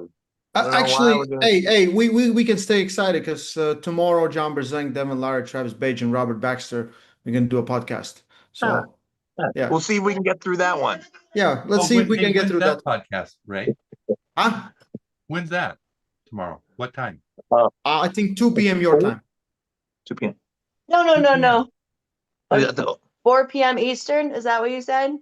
I don't know Actually, why we're doing- we can stay excited because tomorrow, John Berzeng, Devin Lara, Travis Page, and Robert Baxter, we're going to do a podcast. So, yeah. We'll see if we can get through that one. Yeah, let's see if we can get through that. Podcast, right? Huh? When's that? Tomorrow. What time? I think 2 p.m. your time. 2 p.m. No. 2 4 p.m. Eastern, is that what you said?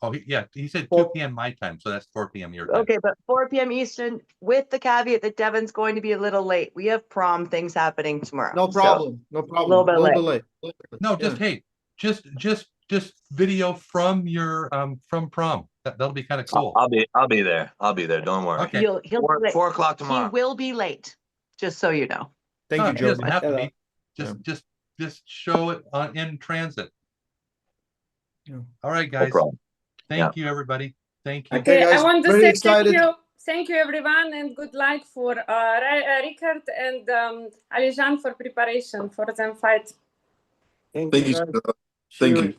Oh, he said 2 p.m. my time, so that's 4 p.m. your time. Okay, but 4 p.m. Eastern, with the caveat that Devin's going to be a little late. We have prom things happening tomorrow. No problem. No problem. A little bit late. No, just video from your from prom. That'll be kind of cool. I'll be there. Don't worry. Okay. He'll 4 o'clock tomorrow. He will be late, just so you know. Thank you, It doesn't Joe. have to be. Just show it in transit. All right, No guys. problem. Thank you, everybody. Thank you. Okay, Okay, I guys, want to very say excited. thank you everyone, and good luck for Riekerd and Alizhan for preparation for them fight. Thank Thank you, you. guys. Sir. See Thank you. you.